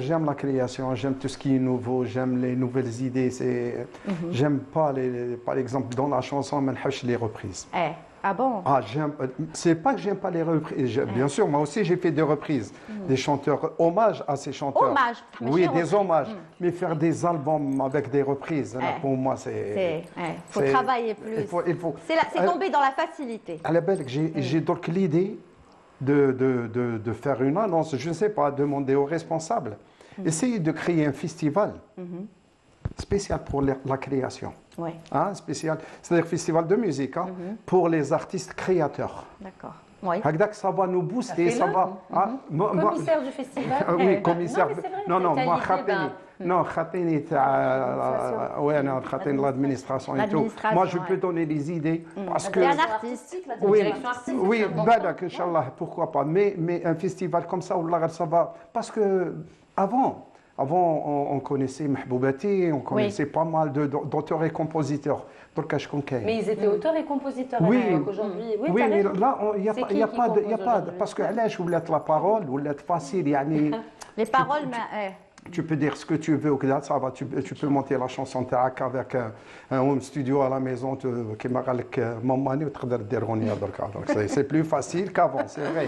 J'aime la création, j'aime tout ce qui est nouveau, j'aime les nouvelles idées. J'aime pas, par exemple, dans la chanson, les reprises. Ah bon? C'est pas que j'aime pas les reprises. Bien sûr, moi aussi j'ai fait des reprises, des chanteurs, hommage à ces chanteurs. Hommage. Oui, des hommages. Mais faire des albums avec des reprises, pour moi c'est. Il faut travailler plus. C'est tomber dans la facilité. À la belle, j'ai donc l'idée de faire une annonce, je ne sais pas, demander aux responsables, essayer de créer un festival spécial pour la création. Oui. Spécial, c'est-à-dire festival de musique pour les artistes créateurs. D'accord. Oui. Ça va nous booster, ça va. Commissaire du festival. Oui, commissaire. Non, moi, l'administration et tout. Moi, je peux donner les idées parce que. Un artiste. Oui, Inch'Allah, pourquoi pas. Mais un festival comme ça, ça va. Parce que avant, on connaissait Mahboubati, on connaissait pas mal d'auteurs et compositeurs. Mais ils étaient auteurs et compositeurs aujourd'hui. Oui, mais là, il n'y a pas de... Parce que là, je voulais la parole, ou l'être facile. Les paroles, tu peux dire ce que tu veux, ça va, tu peux monter la chanson avec un home studio à la maison, c'est plus facile qu'avant, c'est vrai.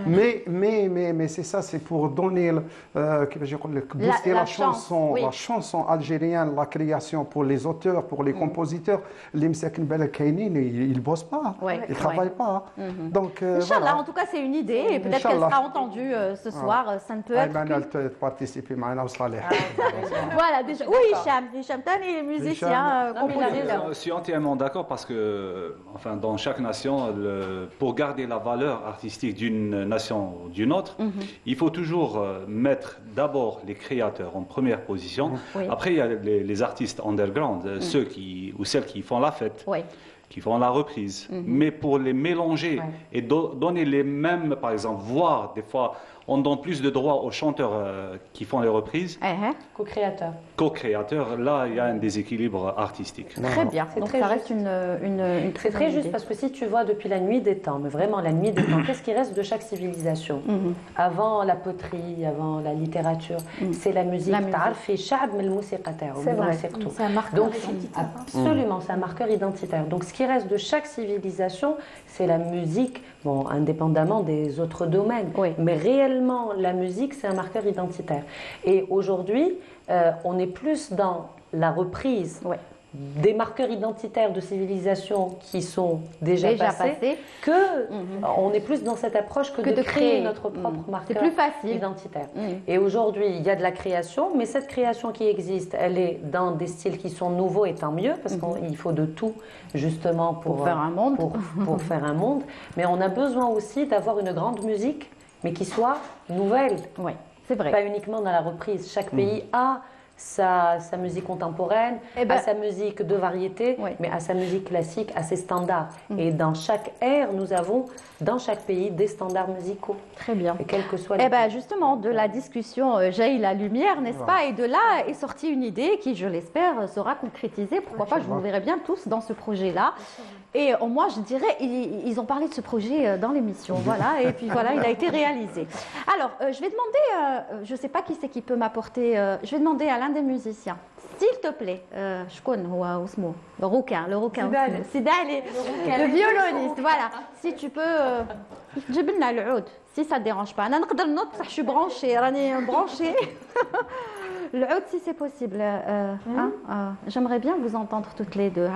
Mais c'est ça, c'est pour donner, booster la chanson algérienne, la création pour les auteurs, pour les compositeurs. Les ils ne bossent pas, ils ne travaillent pas. Donc, Inch'Allah, en tout cas, c'est une idée et peut-être qu'elle sera entendue ce soir. Ça ne peut être que... participer Voilà, déjà. Oui, Hicham Tani, musicien, compositeur. Je suis entièrement d'accord parce que, dans chaque nation, pour garder la valeur artistique d'une nation ou d'une autre, il faut toujours mettre d'abord les créateurs en première position. Après, il y a les artistes underground, ceux ou celles qui font la fête. Qui font la reprise, mais pour les mélanger et donner les mêmes, par exemple, voir des fois, on donne plus de droits aux chanteurs qui font les reprises. Co-créateurs. Co-créateurs, là, il y a un déséquilibre artistique. Très bien, donc ça reste une C'est très juste parce que si tu vois depuis la nuit des temps, mais vraiment la nuit des temps, qu'est-ce qui reste de chaque civilisation? Avant la poterie, avant la littérature, c'est la musique. C'est vrai. C'est un marqueur Donc, identitaire. absolument, c'est un marqueur identitaire. Donc, ce qui reste de chaque civilisation, c'est la musique, bon, indépendamment des autres domaines. Oui. Mais réellement, la musique, c'est un marqueur identitaire. Et aujourd'hui, on est plus dans la reprise des marqueurs identitaires de civilisations qui sont déjà passés, que on est plus dans cette approche que de créer notre propre marqueur plus facile. identitaire. Et aujourd'hui, il y a de la création, mais cette création qui existe, elle est dans des styles qui sont nouveaux et tant mieux, parce qu'il faut de tout justement pour faire un monde. pour faire un monde. Mais on a besoin aussi d'avoir une grande musique, mais qui soit nouvelle. Oui, c'est vrai. Pas uniquement dans la reprise. Chaque pays a sa musique contemporaine, à sa musique de variété, mais à sa musique classique, à ses standards. Et dans chaque ère, nous avons, dans chaque pays, des standards musicaux. Très bien. Et quel que soit justement, de la discussion jaillit la lumière, n'est-ce pas? Et de là est sortie une idée qui, je l'espère, sera concrétisée. Pourquoi pas, je vous verrai bien tous dans ce projet-là. Et moi, je dirais, ils ont parlé de ce projet dans l'émission, voilà, et puis voilà, il a été réalisé. Alors, je vais demander, je ne sais pas qui c'est qui peut m'apporter, je vais demander à l'un des musiciens, s'il te plaît, je connais, le rouquin, Sidali, le violoniste, voilà, si tu peux, جيب لنا العود, si ça ne dérange pas. أنا نقدر ننط, je suis branchée, راني branchée. Le oud, si c'est possible. J'aimerais bien vous entendre toutes les deux.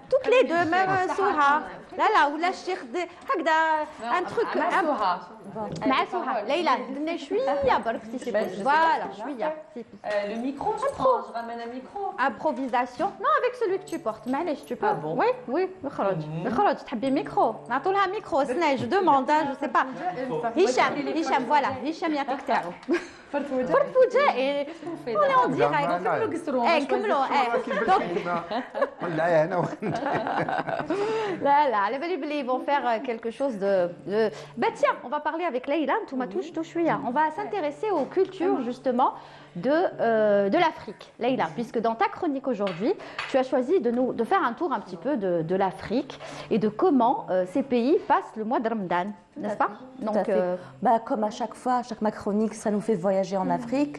Toutes les deux, même Souha. Là, ou la Cheikh, un truc. مع سوها ليلى بدنا شويه برك si c'est possible. Voilà, شويه. Le micro, je ramène un micro. Improvisation. Non, avec celui que tu portes. معليش, tu peux. Ah bon? Oui, نخرج تحبي ميكرو. نعطوا لها ميكرو. اسنى, je demande, je sais pas. هشام, voilà. هشام يعطيك تاعو. فرفوجه. On est en direct. نكملوا. Là, على بالي ils vont faire quelque chose de... Bah tiens, on va parler avec Leïla, on va s'intéresser aux cultures justement de l'Afrique. Leïla, puisque dans ta chronique aujourd'hui, tu as choisi de faire un tour un petit peu de l'Afrique et de comment ces pays passent le mois de Ramadan, n'est-ce pas? Donc, comme à chaque fois, à chaque ma chronique, ça nous fait voyager en Afrique.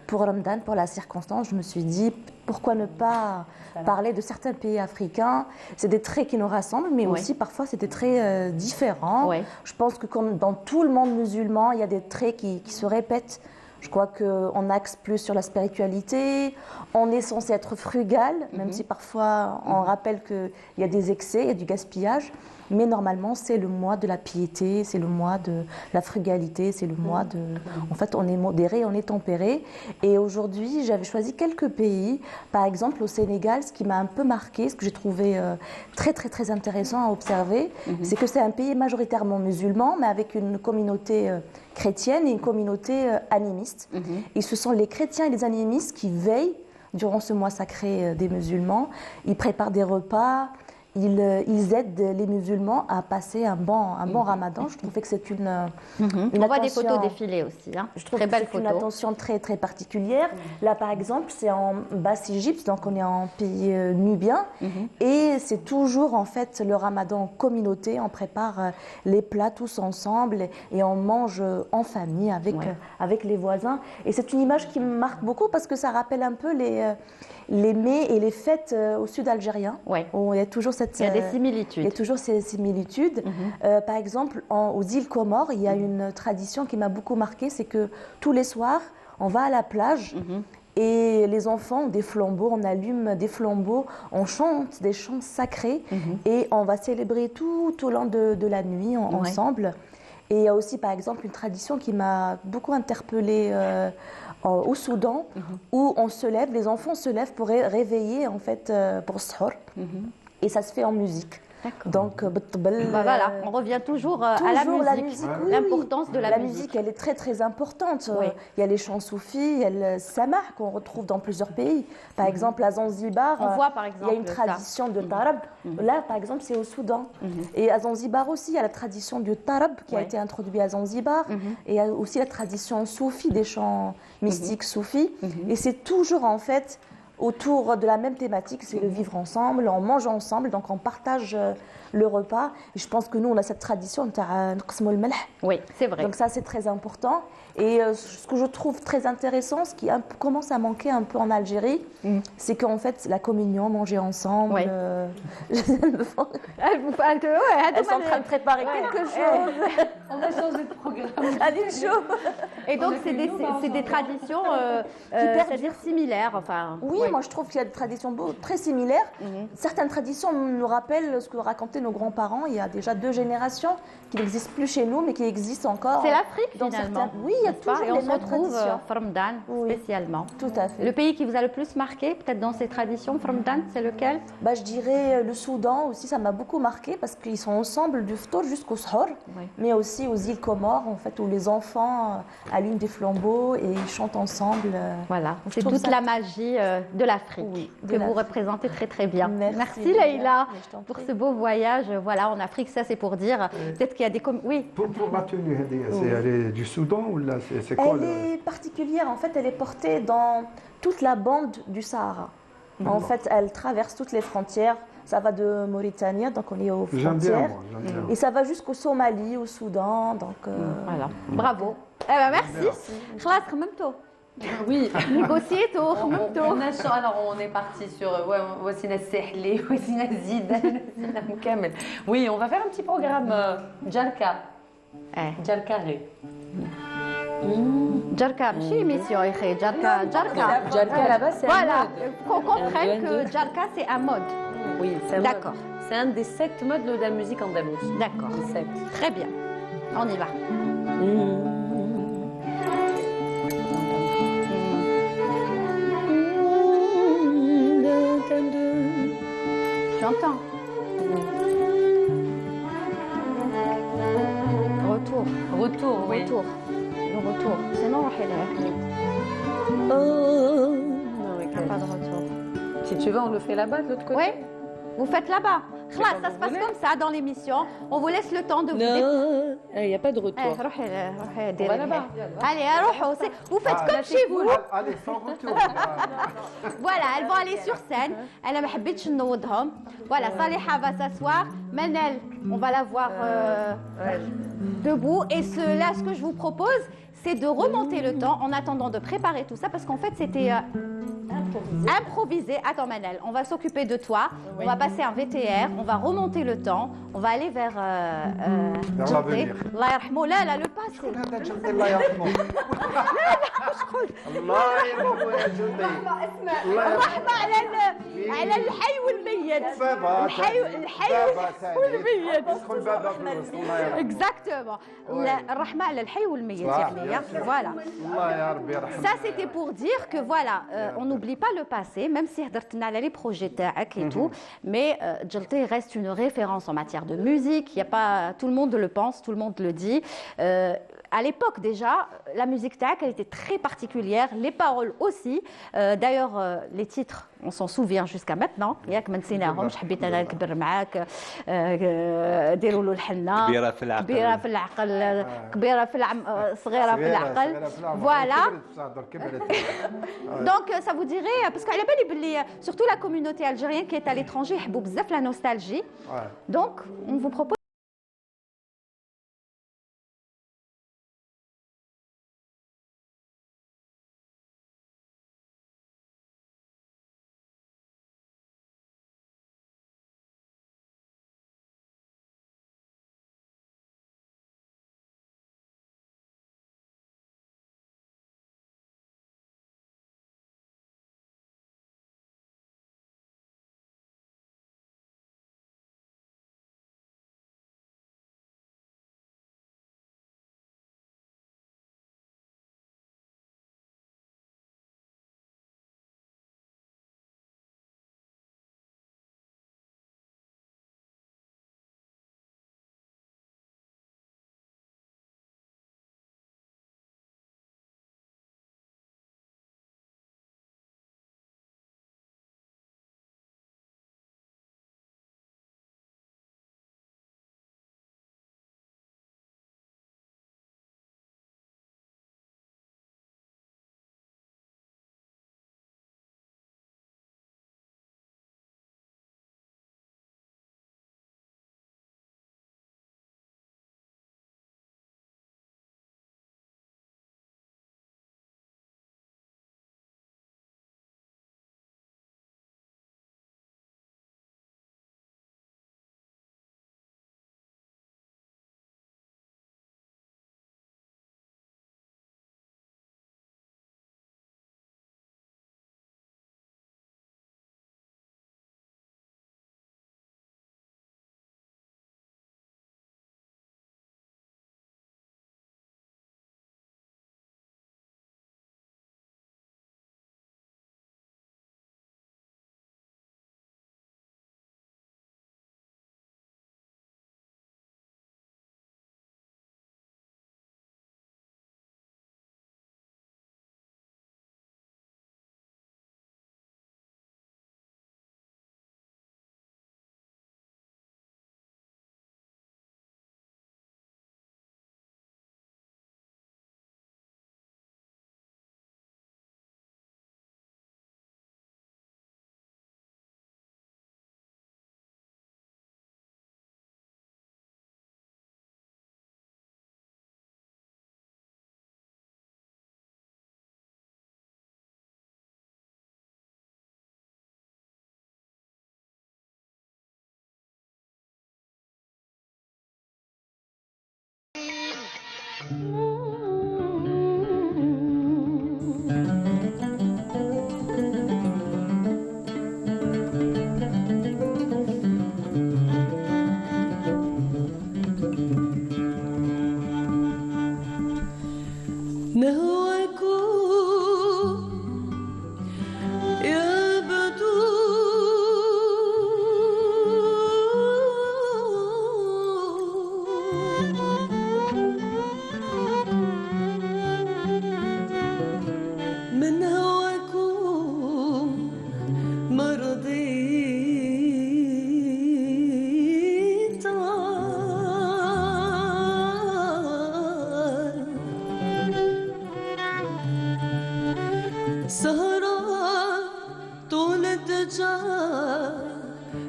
Pour Ramadan, pour la circonstance, je me suis dit, pourquoi ne pas parler de certains pays africains? C'est des traits qui nous rassemblent, mais aussi parfois c'est des traits différents. Je pense que comme dans tout le monde musulman, il y a des traits qui se répètent. Je crois qu'on axe plus sur la spiritualité, on est censé être frugal, même si parfois on rappelle qu'il y a des excès, il y a du gaspillage. Mais normalement, c'est le mois de la piété, c'est le mois de la frugalité, c'est le mois de... En fait, on est modéré, on est tempéré. Et aujourd'hui, j'avais choisi quelques pays. Par exemple, au Sénégal, ce qui m'a un peu marqué, ce que j'ai trouvé très, très, très intéressant à observer, c'est que c'est un pays majoritairement musulman, mais avec une communauté chrétienne et une communauté animiste. Et ce sont les chrétiens et les animistes qui veillent durant ce mois sacré des musulmans. Ils préparent des repas. Ils aident les musulmans à passer un bon ramadan. Je trouvais que c'est une on voit des photos défilées aussi. Hein. Je trouve que c'est une attention très, très particulière. Là, par exemple, c'est en Basse-Égypte, donc on est en pays nubien. Et c'est toujours, en fait, le ramadan en communauté. On prépare les plats tous ensemble et on mange en famille avec les voisins. Et c'est une image qui me marque beaucoup parce que ça rappelle un peu les mets et les fêtes au sud algérien. Où il y a toujours il y a des similitudes. Il y a toujours ces similitudes. Par exemple, aux îles Comores, il y a une tradition qui m'a beaucoup marquée, c'est que tous les soirs, on va à la plage et les enfants ont des flambeaux, on allume des flambeaux, on chante des chants sacrés et on va célébrer tout au long de la nuit ensemble. Et il y a aussi, par exemple, une tradition qui m'a beaucoup interpellée au Soudan, où on se lève, les enfants se lèvent pour réveiller, en fait, pour Sahur. Et ça se fait en musique. Donc, voilà, on revient toujours à la musique. L'importance de la musique. La musique, elle est très très importante. Il y a les chants soufis, il y a le samah qu'on retrouve dans plusieurs pays. Par exemple, à Zanzibar, on voit, par exemple, il y a une tradition de tarab. Là, par exemple, c'est au Soudan. Et à Zanzibar aussi, il y a la tradition du tarab qui a été introduite à Zanzibar. Et il y a aussi la tradition soufie, des chants mystiques soufis. Et c'est toujours en fait autour de la même thématique, c'est le vivre ensemble, on mange ensemble, donc on partage le repas. Et je pense que nous, on a cette tradition de nqsmu al-malh. Oui, c'est vrai. Donc ça, c'est très important. Et ce que je trouve très intéressant, ce qui commence à manquer un peu en Algérie, c'est qu'en fait, la communion, manger ensemble. Elles sont en train de préparer quelque chose. On va changer de programme. Allez, chaud. Et donc, c'est des traditions c'est-à-dire similaires. Enfin, oui, moi je trouve qu'il y a des traditions très similaires. Certaines traditions nous rappellent ce que racontaient nos grands-parents il y a déjà 2 générations, qui n'existent plus chez nous, mais qui existent encore. C'est l'Afrique finalement. Oui, il y a toujours et les on se mêmes retrouve traditions. Ramadan spécialement. Tout à fait. Le pays qui vous a le plus marqué, peut-être dans ces traditions, Ramadan, c'est lequel? Je dirais le Soudan aussi, ça m'a beaucoup marqué parce qu'ils sont ensemble du ftour jusqu'au sahur, mais aussi aux îles Comores, en fait, où les enfants allument des flambeaux et ils chantent ensemble. Voilà, c'est toute la magie de l'Afrique que vous représentez très très bien. Merci Leïla pour ce beau voyage. Voilà, en Afrique, ça c'est pour dire peut-être qu'il y a des Pour la tenue, elle est du Soudan ou là c'est quoi? Elle est particulière, en fait, elle est portée dans toute la bande du Sahara. En fait, elle traverse toutes les frontières. Ça va de Mauritanie, donc on est aux frontières. J'aime bien. Et ça va jusqu'au Somalie, au Soudan. Donc, voilà. Bravo. Merci. Khalas, khmemtou. Oui. Négocier tout. Alors on est parti sur Wassina Sehli, Wassina Zidane, Wassina Moukamel. Oui, on va faire un petit programme Djarka. Djarka. Djarka, ماشي émission, Djarka. Djarka là-bas, c'est voilà, un mode. qu'on comprenne que Djarka c'est un mode. Oui, c'est un mode. D'accord. C'est un des 7 modes de la musique andalouse. D'accord. Très bien. On y va. J'entends. Retour. Le retour. Sinon, on va pas de retour. Si tu veux, on le fait là-bas, de l'autre côté. Oui, vous faites là-bas. Ça se passe comme ça dans l'émission. On vous laisse le temps de vous... Non, il n'y a pas de retour. On va là-bas. Allez, vous faites comme chez vous. Allez, sans retour. Voilà, elles vont aller sur scène. Elle m'a حبيتش نوضهم. Voilà, Saliha va s'asseoir. Manel, on va la voir debout. Et là, ce que je vous propose, c'est de remonter le temps en attendant de préparer tout ça, parce qu'en fait, c'était improvisé. Attends, Manel, on va s'occuper de toi. On va passer un VTR. On va remonter le temps. On va aller vers l'avenir. Allah yarhamou. Là, le passé. الله يرحمه. الله يرحمه يا جلدي. الرحمة على الحي والميت. الحي والميت. Exactement. الرحمة على الحي والميت يعني. Voilà. Ça, c'était pour dire que voilà, on n'oublie pas le passé, même si هضرتنا على les projets تاعك et tout, mais Djelté reste une référence en matière de musique. Il y a pas, tout le monde le pense, tout le monde le dit. À l'époque déjà, la musique tac, elle était très particulière, les paroles aussi. D'ailleurs, les titres, on s'en souvient jusqu'à maintenant. ياك ما نسيناهمش حبيت انا نكبر معاك ديروا له الحنه كبيره في العقل كبيره في صغيره في العقل voilà. Donc ça vous dirait parce qu'à la belle surtout la communauté algérienne qui est à l'étranger يحبوا بزاف la nostalgie. Donc on vous propose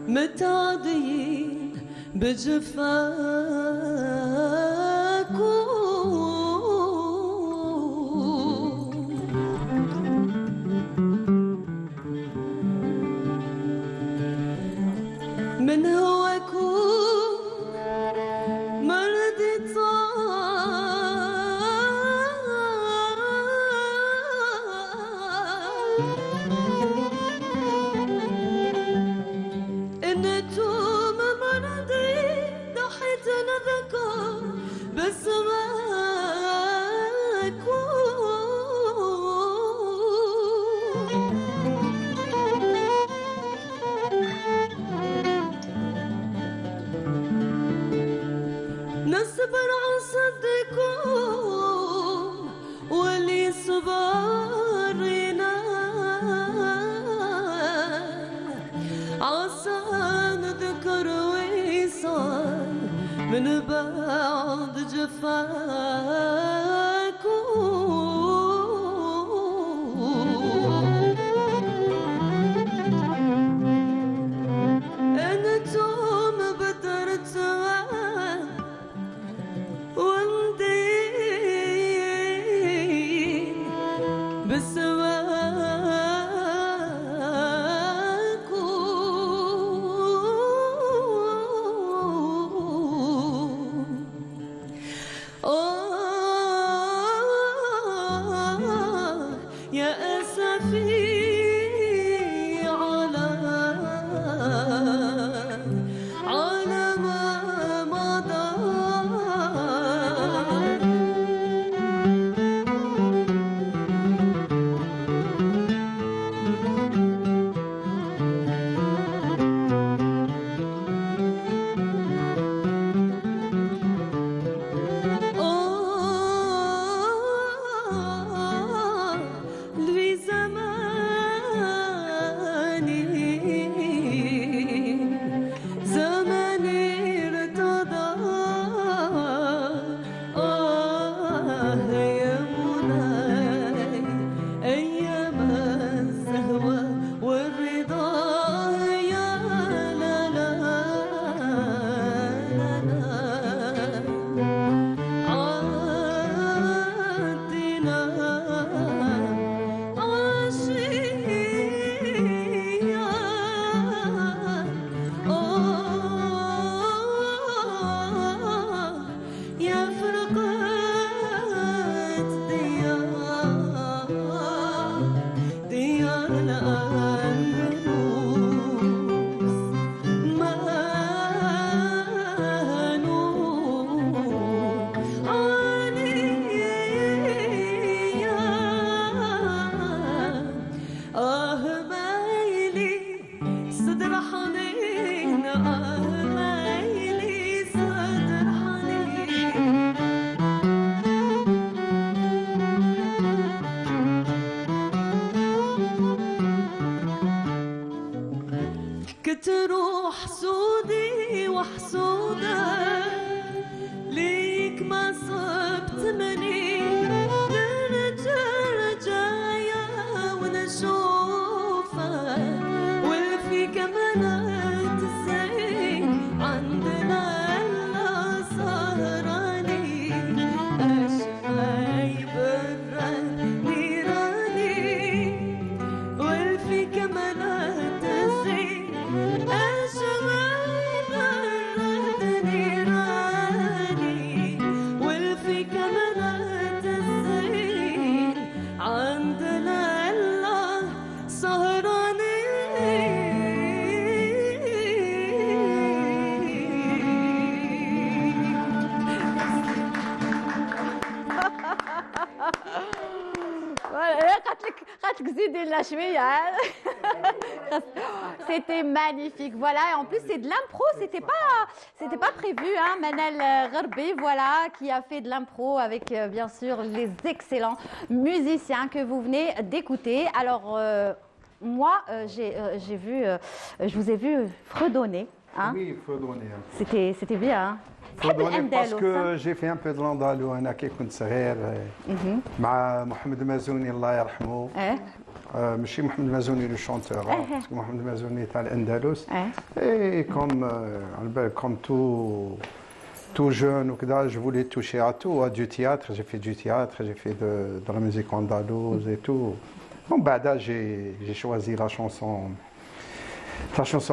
متعاضين بجفاكم من هواكم مرضي انتم مرضي ضحيت نذكر نصبر على صدقكم واللي صبرنا عسى نذكر ويصال من بعد جفاكم انتم بدرت يا أسفي على ما مضى لوي زماني ارتضى يا مولاي أيام الزهوة والرضا يا لا لا لا عدنا يا فرقات ديار الأندلس مهنوم عليا مايلي صدر حنين مايلي صدر حنين كتروح حسودي وحسودة ليك ما صبت مني رجايا ونشوفك والفي كمالات الزين عندنا الا سهراني اشفاي براني راني والفي كمالات الزين اشفاي براني راني C'était magnifique, voilà. Et en plus, c'est de l'impro, c'était pas prévu, hein. Manal Gharbi, voilà, qui a fait de l'impro avec, bien sûr, les excellents musiciens que vous venez d'écouter. Alors, moi, j'ai vu, je vous ai vu fredonner. Hein. Oui, fredonner. C'était bien. Hein. fredonner parce que j'ai fait un peu de l'andalou أنا كي كنت صغير مع محمد المازوني الله يرحمه. ماشي محمد المازوني le chanteur, parce que محمد المازوني تاع الأندلس. Et comme tout jeune ou كذا, je voulais toucher à tout, à du théâtre. J'ai fait du théâtre, j'ai fait de la musique andalouse et tout. Bon, بعدا j'ai choisi la chanson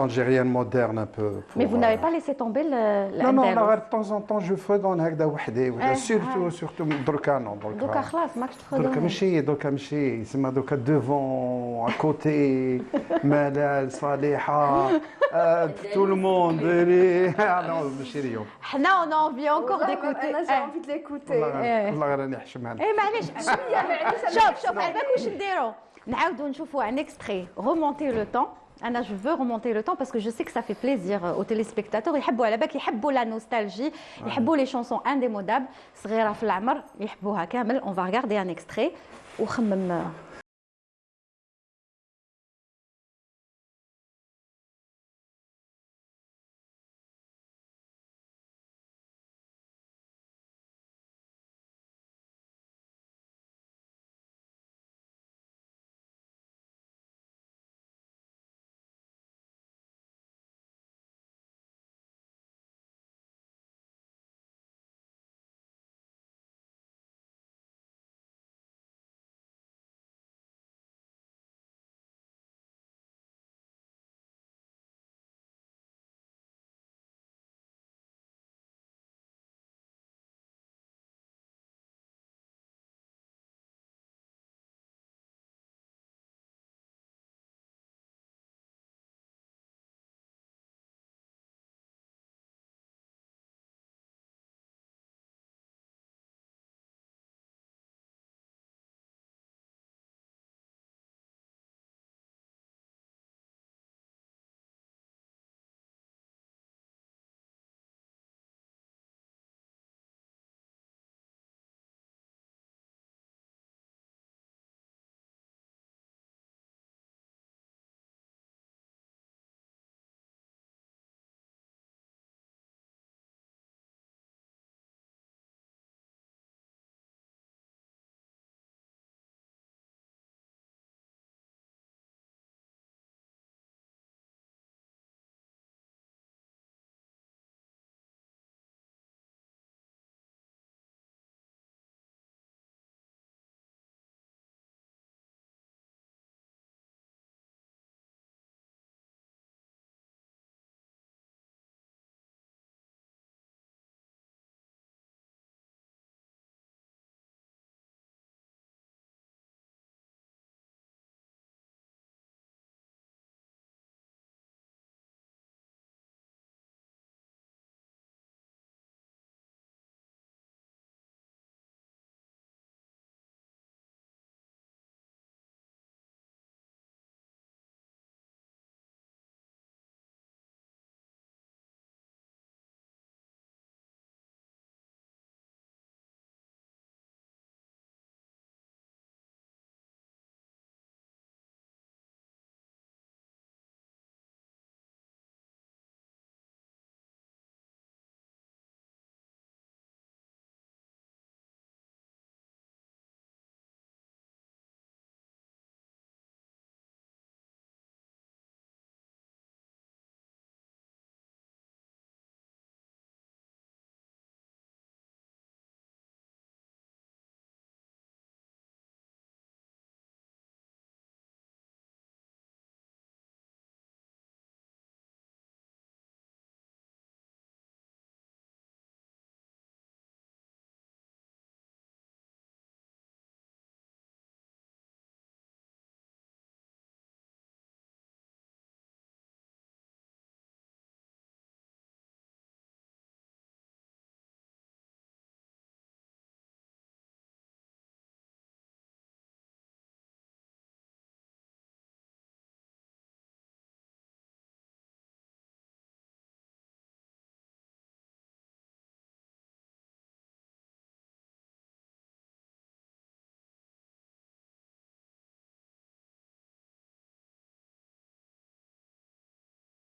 algérienne moderne un peu. Mais vous n'avez pas laissé tomber le Non, de temps en temps je fredonne هكذا وحدي, surtout دركا non. دركا خلاص ماكش تفرضون. دركا ماشي يسمى دركا devant, à côté, ملال صالحة, tout le monde. Non, ماشي اليوم. حنا on a envie encore d'écouter. J'ai envie de l'écouter. والله راني حشمان. معليش شوف على بالك واش نديرو نعاودو نشوفوا un extrait, remonter le temps. Anna, je veux remonter le temps parce que je sais que ça fait plaisir aux téléspectateurs. يحبوا على بالك يحبوا la nostalgie, يحبوا les chansons indémodables. صغيرة في العمر يحبوها كامل. On va regarder un extrait وخمم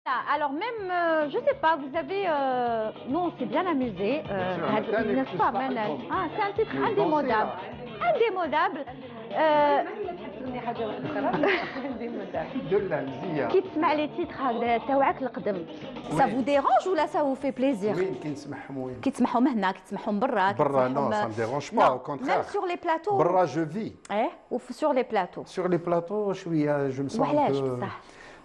Alors même, je sais pas, vous avez, nous on s'est bien amusé, n'est-ce pas Manal? Ah, c'est un titre indémodable, indémodable. كي تسمع لي تيتر هكذا تاوعك القدم ça vous dérange ou là ça vous fait plaisir؟ وين كي نسمعهم وين؟ كي تسمعهم هنا كي تسمعهم برا برا non ça me dérange pas au contraire. Même sur les plateaux. برا je vis. Ou sur les plateaux. Sur les plateaux شوية je me sens un peu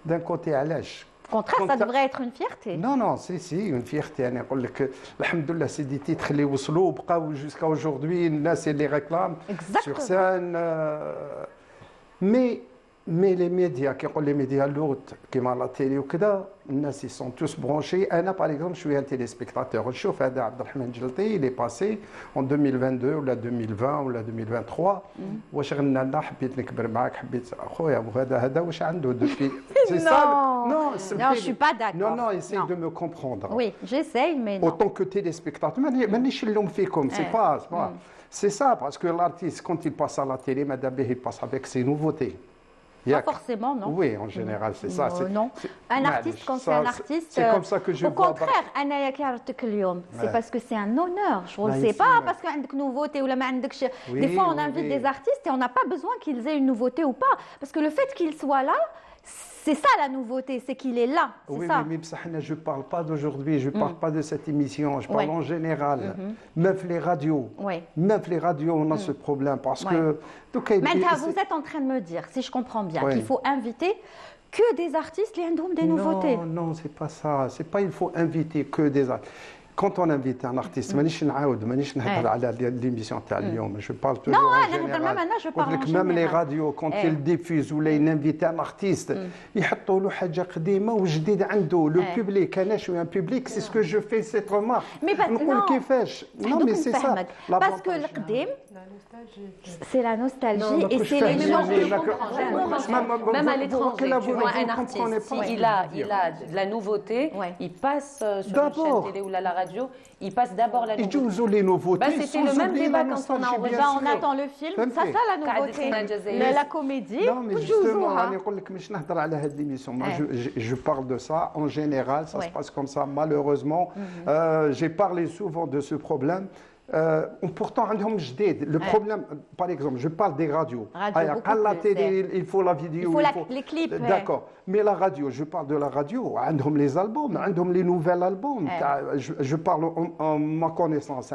d'un côté علاش؟ Au contraire, ça devrait être une fierté. Non, non, si, une fierté. أنا أقول لك الحمد لله c'est des titres اللي وصلوا وبقاو jusqu'à aujourd'hui الناس اللي réclament sur scène. Mais les médias, كيقول les médias lourds كيما لا تيلي وكذا الناس ils sont tous branchés. أنا par exemple je suis un téléspectateur. نشوف هذا عبد الرحمن جلطي il est passé en 2022 ولا 2020 ولا 2023 واش غنى لنا حبيت نكبر معاك حبيت خويا وهذا واش عنده depuis c'est ça. Non, je suis pas d'accord. Non, essaye de me comprendre. Oui, j'essaye mais non. Autant que téléspectateur مانيش نلوم فيكم c'est pas c'est ça parce que l'artiste quand il passe à la télé ماذا به il passe avec ses nouveautés. Pas forcément, non. Oui, en général, c'est ça. Non. Un artiste, quand c'est un artiste. C'est comme ça que je vois. Au contraire, c'est parce que c'est un honneur. Je ne sais pas, parce qu'il y a une nouveauté ou la Des fois, on invite des artistes et on n'a pas besoin qu'ils aient une nouveauté ou pas. Parce que le fait qu'ils soient là, c'est ça la nouveauté, c'est qu'il est là. Oui, ça. mais je ne parle pas d'aujourd'hui, je ne parle pas de cette émission, je parle en général. Même les radios, on a ce problème parce que... Maintenant, vous êtes en train de me dire, si je comprends bien, qu'il faut inviter que des artistes qui ont des nouveautés. Non, c'est pas ça. C'est pas il faut inviter que des artistes. Quand on invite un artiste, مانيش نهضر على l'émission تاع اليوم, je parle toujours en général. Même les radios, quand ils diffusent ولا ينفيت un artiste, يحطوا له حاجة قديمة وجديد عنده. Le public, أنا شوي un public, c'est ce que je fais cette remarque. نقول كيفاش. Non, mais c'est ça. Parce que القديم, c'est la nostalgie et c'est les mémoires. Même à l'étranger, tu vois un artiste, s'il a de la nouveauté, il passe sur une chaîne télé ou la radio, il passe d'abord la nouveauté. Les nouveautés. C'était le même débat quand on a enregistré. On attend le film, ça la nouveauté. La comédie. Non, mais justement, je parle de ça en général, ça se passe comme ça malheureusement. J'ai parlé souvent de ce problème. Pourtant, le problème, par exemple, je parle des radios. À la télé, il faut la vidéo. Il faut les clips. D'accord. Mais la radio, je parle de la radio. عندهم les albums, عندهم les nouveaux albums. Je parle en ma connaissance.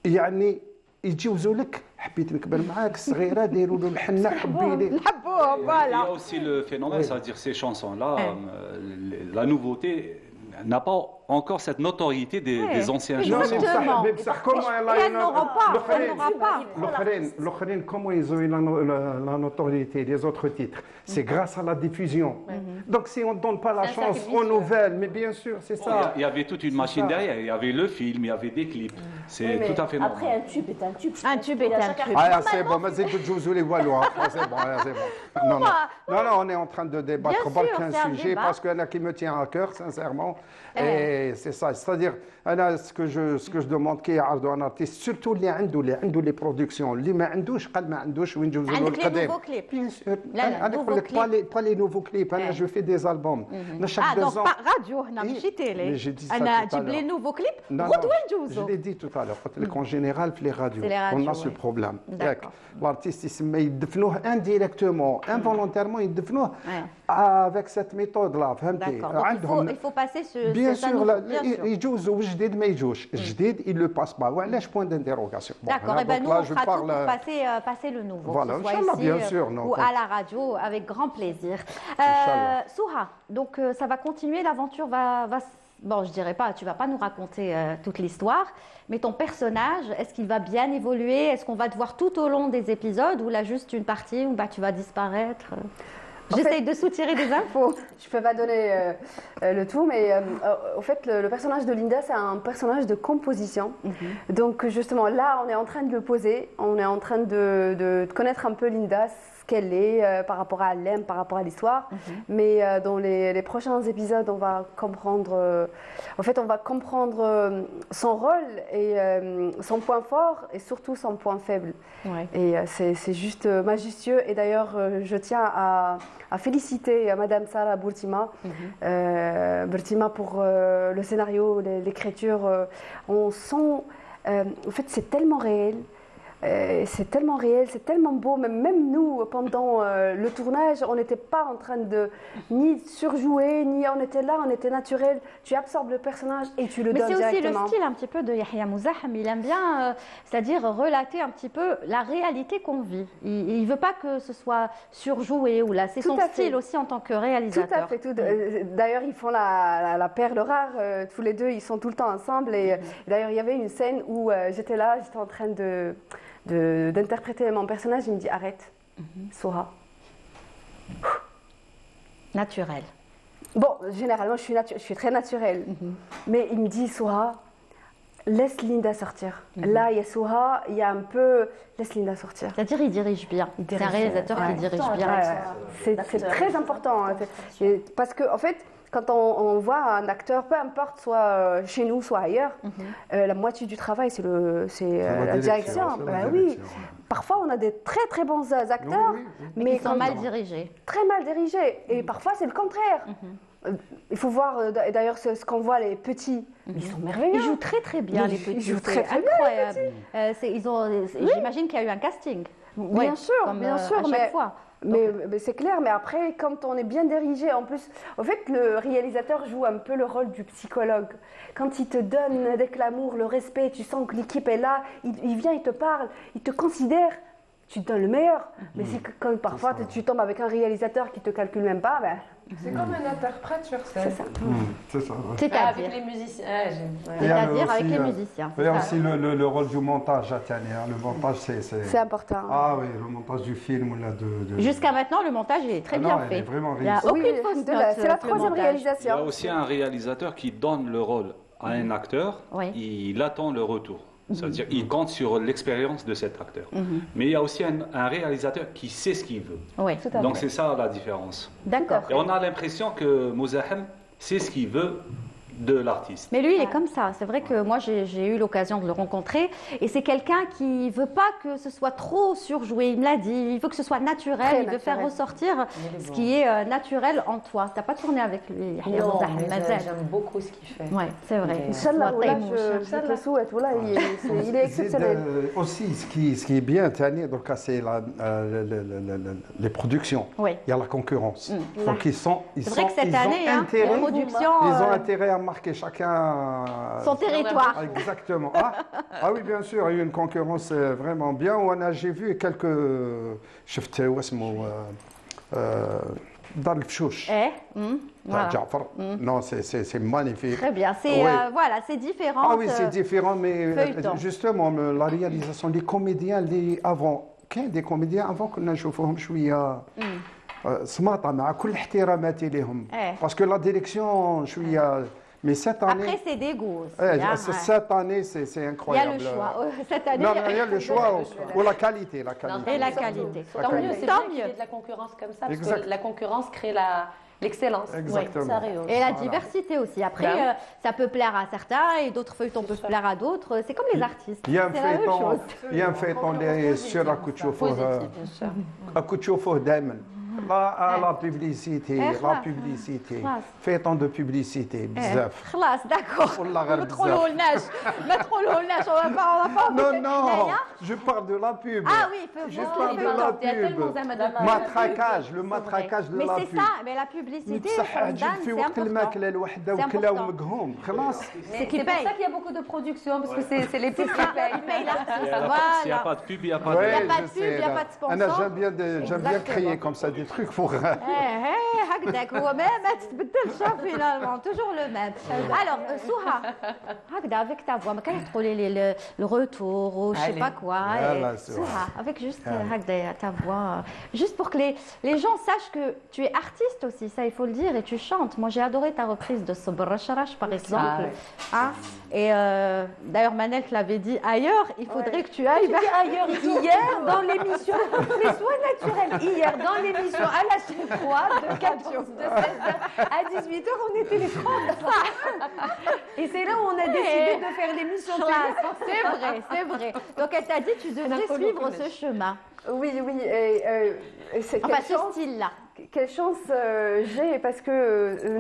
يعني يجوزوا لك حبيت نكبر معاك الصغيره ديروا له الحنه حبيني نحبوهم. Il y a aussi le phénomène, c'est-à-dire ces chansons-là, la nouveauté n'a pas encore cette notoriété des anciens chansons. Mais comment elle n'aura pas. L'Ukraine, comment ils ont eu la notoriété des autres titres? C'est grâce à la diffusion. Donc si on ne donne pas la chance aux nouvelles, mais bien sûr, c'est ça. Il y avait toute une machine derrière, il y avait le film, il y avait des clips. C'est tout à fait normal. Après, un tube est un tube. Un tube est un tube. Ah, c'est bon, mais c'est les voiles. C'est bon, c'est bon. Non, on est en train de débattre qu'un sujet parce qu'il y en a qui me tient à cœur, sincèrement. Et c'est ça, c'est-à-dire, ce que je demande qui est un artiste, surtout les عنده les productions, اللي ما عندوش قال ما عندوش وين نجوزوا له القديم. Bien sûr. أنا نقول لك pas les nouveaux clips, أنا je fais des albums. Ah donc pas radio, هنا ماشي تيلي. أنا جيب les nouveaux clips. غدوة نجوزوا. Je l'ai dit tout à l'heure, قلت لك en général في les radios, on a ce problème. L'artiste يسمى يدفنوه indirectement, involontairement يدفنوه avec cette méthode-là, فهمتي؟ Il faut passer ce. Bien sûr, يجوز وجديد ما يجوش. جديد il le passe pas. وعلاش point d'interrogation. D'accord, et ben nous on fera tout pour passer le nouveau. Voilà, Inchallah, bien sûr. Ou à la radio, avec grand plaisir. Souha, donc ça va continuer, l'aventure va. Bon, je dirais pas, tu vas pas nous raconter toute l'histoire, mais ton personnage, est-ce qu'il va bien évoluer? Est-ce qu'on va te voir tout au long des épisodes ou là juste une partie où tu vas disparaître? J'essaye de soutirer des infos. Je ne peux pas donner le tout, mais au fait, le personnage de Linda, c'est un personnage de composition. Donc justement, là, on est en train de le poser, on est en train de connaître un peu Linda, ce qu'elle est par rapport à Alem, par rapport à l'histoire. Mais dans les prochains épisodes, on va comprendre, son rôle et son point fort et surtout son point faible. Ouais. Et c'est juste majestueux. Et d'ailleurs, je tiens à féliciter Madame Sarah Bourtima, pour le scénario, l'écriture. On sent, en fait, c'est tellement réel. C'est tellement réel, c'est tellement beau. Même nous, pendant le tournage, on n'était pas en train de ni surjouer, ni on était là, on était naturel. Tu absorbes le personnage et tu le Mais donnes c'est aussi directement. le style un petit peu de Yahya Mouzahem. Il aime bien, c'est-à-dire relater un petit peu la réalité qu'on vit. Il ne veut pas que ce soit surjoué ou là. C'est Tout son à fait. style aussi en tant que réalisateur. Tout à fait. D'ailleurs, ils font la perle rare. Tous les deux, ils sont tout le temps ensemble. Et d'ailleurs, il y avait une scène où j'étais là, j'étais en train d'interpréter mon personnage. Il me dit arrête, Soha. Naturel. Bon, généralement, je suis très naturelle. Mais il me dit Soha, laisse Linda sortir. Là, il y a Soha, il y a un peu. Laisse Linda sortir. C'est-à-dire il dirige bien. C'est un réalisateur qui dirige bien. C'est très important. Hein. Parce que, en fait, quand on voit un acteur, peu importe, soit chez nous, soit ailleurs, la moitié du travail, c'est la direction. Bah oui. Parfois, on a des très très bons acteurs, mais qui sont mal dirigés. Très mal dirigés. Et parfois, c'est le contraire. Il faut voir, d'ailleurs, ce qu'on voit, les petits, ils sont merveilleux. Ils jouent très très bien, les petits. Ils jouent très C'est incroyable. J'imagine qu'il y a eu un casting. Bien sûr, à chaque fois. Mais c'est clair, mais après, quand on est bien dirigé, en plus, en fait, le réalisateur joue un peu le rôle du psychologue. Quand il te donne avec l'amour, le respect, tu sens que l'équipe est là, il vient, il te parle, il te considère, tu te donnes le meilleur. Mais c'est que quand parfois tu tombes avec un réalisateur qui te calcule même pas, ben... C'est comme un interprète sur scène. C'est ça. C'est-à-dire avec les musiciens. C'est-à-dire avec les musiciens. Il y a aussi le rôle du montage à Tania. Le montage, c'est important. Ah oui, le montage du film. Jusqu'à maintenant, le montage est très bien fait. Il est vraiment Il n'y a réussi. aucune fausse note. C'est la troisième réalisation. Il y a aussi un réalisateur qui donne le rôle à un acteur, il attend le retour. C'est-à-dire qu'il compte sur l'expérience de cet acteur. Mais il y a aussi un réalisateur qui sait ce qu'il veut. Oui, donc c'est ça la différence. D'accord. Et on a l'impression que Mouzahem sait ce qu'il veut de l'artiste. Mais lui, il est comme ça. C'est vrai que moi, j'ai eu l'occasion de le rencontrer. Et c'est quelqu'un qui ne veut pas que ce soit trop surjoué. Il me l'a dit. Il veut que ce soit naturel. Il veut faire ressortir ce qui est naturel en toi. Tu n'as pas tourné avec lui, Yahya Mouzahem. J'aime beaucoup ce qu'il fait. Oui, c'est vrai. Inch'Allah, je le souhaite. Il est exceptionnel. Aussi, ce qui est bien, Tania, c'est les productions. Oui. Il y a la concurrence. Donc ils c'est vrai que cette année, les productions... Ils ont intérêt à marquer chacun son territoire. Exactement. Ah oui, bien sûr, il y a eu une concurrence vraiment bien. J'ai vu quelques... شفت واسمه دار الفشوش. Jafar. Non, c'est magnifique. Très bien. C'est différent. Ah oui, c'est différent, mais justement, la réalisation des comédiens, des comédiens avant كنا نشوفوهم شوية سماطة مع كل احتراماتي لهم. Parce que la direction شوية. Mais cette année... Après, c'est des goûts. Cette année, c'est incroyable. Il y a le choix. Cette année, il y a le choix ou la qualité. Et la qualité. Tant mieux, c'est bien qu'il y ait de la concurrence comme ça, parce que la concurrence crée l'excellence. Exactement. Et la diversité aussi. Après, ça peut plaire à certains et d'autres feuilletons peuvent plaire à d'autres. C'est comme les artistes. Il y a un feuilleton sur Akouchoufou Diamond. La publicité, feuilleton de publicité, bzaf. خلاص d'accord. ما تقولولناش on va pas. Non, je parle de la pub. Ah oui, je parle de la pub. Le matraquage de la pub. Mais c'est ça, mais la publicité, c'est important. C'est pour ça qu'il y a beaucoup de production, parce que c'est les petits qui payent l'artiste. S'il n'y a pas de pub, il n'y a pas de... Il n'y a pas de pub, il n'y a pas de sponsor. J'aime bien créer comme ça des trucs pour. هكذاك هو ما تتبدلش finalement toujours le même. Alors Souha, هكذا avec ta voix ما كان تقولي لي le retour ou je sais pas quoi. Souha, avec juste هكذا ta voix, juste pour que les gens sachent que tu es artiste aussi, ça il faut le dire, et tu chantes. Moi j'ai adoré ta reprise de Sabr Rashrash par exemple. Hein? Et d'ailleurs Manel te l'avait dit ailleurs, il faudrait que tu ailles ailleurs hier dans l'émission Les soins naturels. Hier dans l'émission à la chaîne 3 de 14 de 16h à 18h, on était les trois. Et c'est là où on a décidé de faire l'émission télé. C'est vrai. Donc elle t'a dit tu devrais suivre ce chemin. Oui, c'est enfin, ce style-là. Quelle chance j'ai, parce que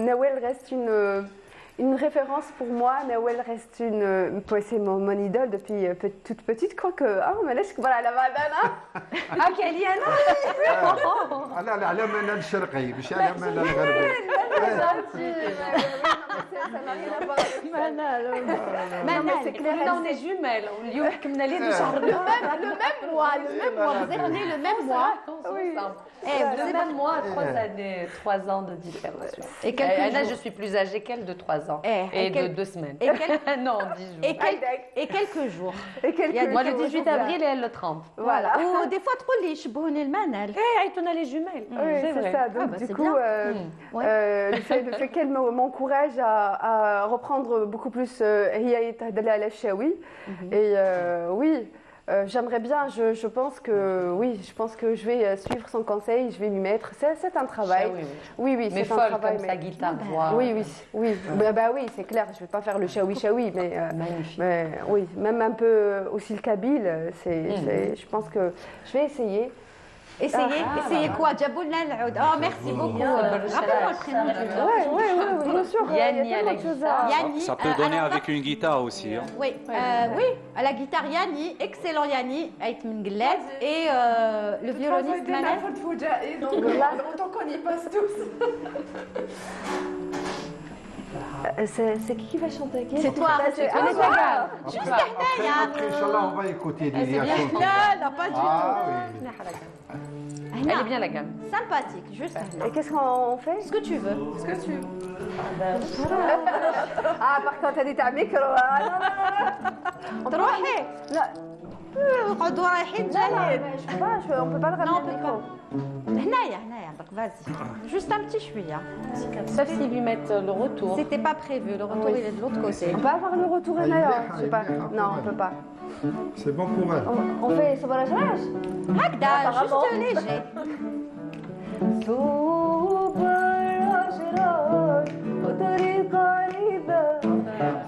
Nawel reste une référence pour moi. Nawel reste c'est mon idole depuis toute petite. Quoique, معليش كبر على بعضنا. كاين انا. لا على منال الشرقي مش على منال الغربي. Là, on est jumelles. اليوم كملنا لي شهر le même mois. Vous êtes nés le même mois. Oui. Le même mois, 3 ans de différence. Et là, je suis plus âgée qu'elle de 3 ans. Et de 2 semaines. Non, 10 jours. Et quelques jours. Moi, le 18 avril et elle le 30. Voilà. Ou des fois, trop les chbouhnes le manal. On a les jumelles. Oui, c'est ça. Donc, du coup, le fait qu'elle m'encourage à reprendre beaucoup plus هي تهدل على الشاوي. Et oui. J'aimerais bien, je pense que je vais suivre son conseil, je vais m'y mettre. C'est un travail. Oui, mais c'est un folle travail. Comme sa guitare voix. Oui, c'est clair. Je vais pas faire le chaoui, mais magnifique. Mais oui, même un peu aussi le kabyle. Je pense que je vais essayer. Essayez quoi? Jaboulna l'oud. Oh, merci beaucoup. Rappelle-moi le prénom. Oui, bien sûr. Yanni à la guitare. Ça peut donner avec une guitare aussi. Hein. Oui, à la guitare Yanni, excellent Yanni, avec Minglet, et le violoniste Manel. Donc autant qu'on y passe tous. C'est qui va chanter? C'est toi. C'est toi. Juste derrière. Inch'Allah, on va écouter des Non, pas du tout. Elle est bien la gamme. Sympathique, juste. Et qu'est-ce qu'on fait? Ce que tu veux. Ce que tu veux. Par contre, elle est à micro. تروحي لا نقعدوا رايحين جايين. On peut pas le ramener le micro. هنايا برك vas-y. Juste un petit chouïa. Sauf s'ils lui mettent le retour. C'était pas prévu, le retour il est de l'autre côté. On peut avoir le retour Naya? Je sais pas. Non, on peut pas. C'est bon pour elle. On fait Sabr Rashrash? هكذا juste léger. بطريقة عريضة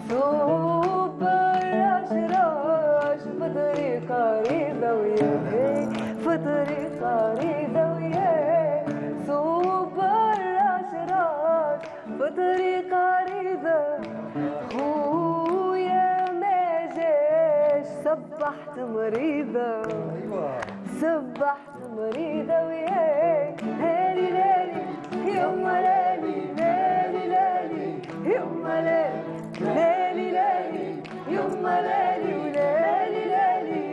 صوب الرشراش بطريقة عريضة وياك بطريقة عريضة وياك صوب الرشراش بطريقة عريضة خويا ما جاش صبحت مريضة صبحت مريضة وياك هالي لالي يما لالي لالي لالي يما لالي لالي لالي يما لالي ولالي لالي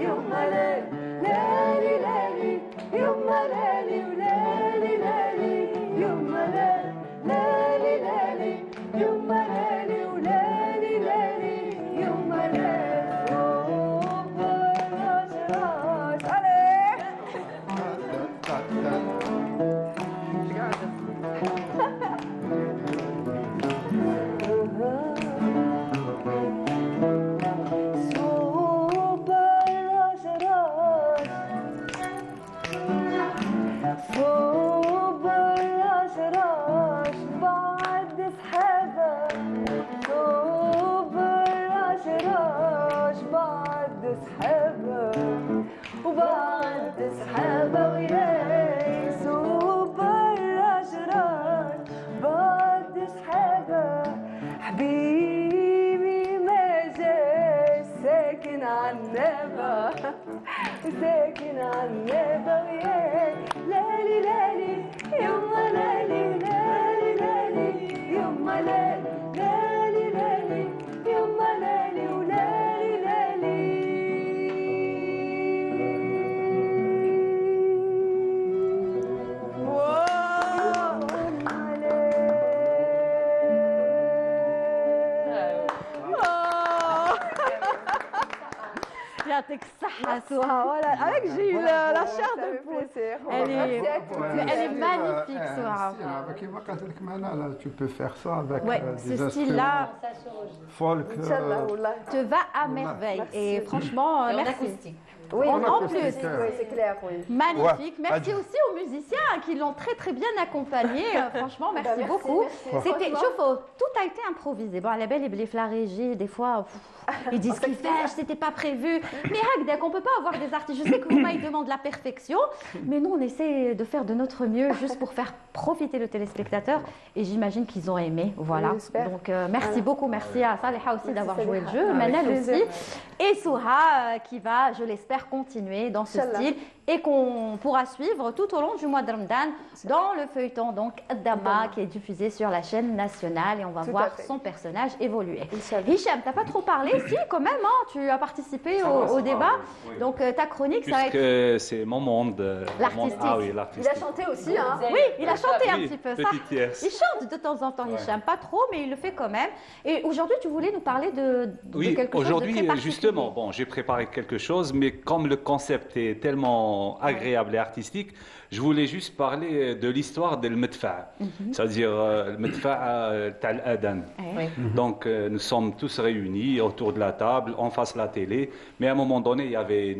يما لالي لالي لالي يما لالي ولالي لالي يما لالي لالي لالي يما لالي ولالي لالي يما لالي صوب الرشراش بعد سحابة صوب الرشراش بعد سحابة وبعد سحابة وياي صوب الرشراش بعد سحابة حبيبي ما جاش ساكن عنابة ساكن عنابة وياي لالي لالي يما لالي لالي لالي يما لالي لالي لالي يما لالي ولالي لالي يعطيك الصحة سوها. Voilà, avec j'ai eu la chair de poule. Elle est magnifique Souha. كيما قالت لك معنا tu peux faire ça avec Ouais, des ce style-là folk. te va à merveille. Et franchement, Et en merci. acoustique. Oui, En plus, oui, c'est clair, oui. magnifique. Ouais. Merci aussi aux musiciens qui l'ont très très bien accompagné. Franchement, merci beaucoup. merci. C'était, tout a été improvisé. Bon, à la belle, les blés la régie, des fois, ils disent qu'ils fêchent, c'était pas prévu. Mais Hagdak, on peut pas avoir des artistes. Je sais que Rouma, il demande la perfection, mais nous, on essaie de faire de notre mieux juste pour faire profiter le téléspectateur. Et j'imagine qu'ils ont aimé. Voilà. Oui, j'espère. Donc, merci beaucoup. Merci à Saleha aussi d'avoir joué le jeu. Avec Manel plaisir. aussi. Et Souha qui va, je l'espère, continuer dans ce Inch'Allah. style et qu'on pourra suivre tout au long du mois de Ramadan dans le feuilleton donc Dama qui est diffusé sur la chaîne nationale et on va Tout à voir fait. son personnage évoluer. Inch'Allah. Hicham, t'as pas trop parlé, si quand même, hein, tu as participé au débat, oui. donc ta chronique ça va être... Puisque c'est mon monde. L'artistique. Ah oui, Il a l'artistique. chanté aussi, hein. Oui, il a chanté un Oui, petit peu ça. petite pièce. Il chante de temps en temps, Hicham, pas trop, mais il le fait quand même. Et aujourd'hui, tu voulais nous parler de Oui, quelque chose de aujourd'hui, très particulier. justement, bon, j'ai préparé quelque chose, mais comme le concept est tellement agréable et artistique, je voulais juste parler de l'histoire de l'Medfa, c'est-à-dire le Medfa Tal Adan. Oui. Donc, nous sommes tous réunis autour de la table, en face de la télé, mais à un moment donné, il n'y avait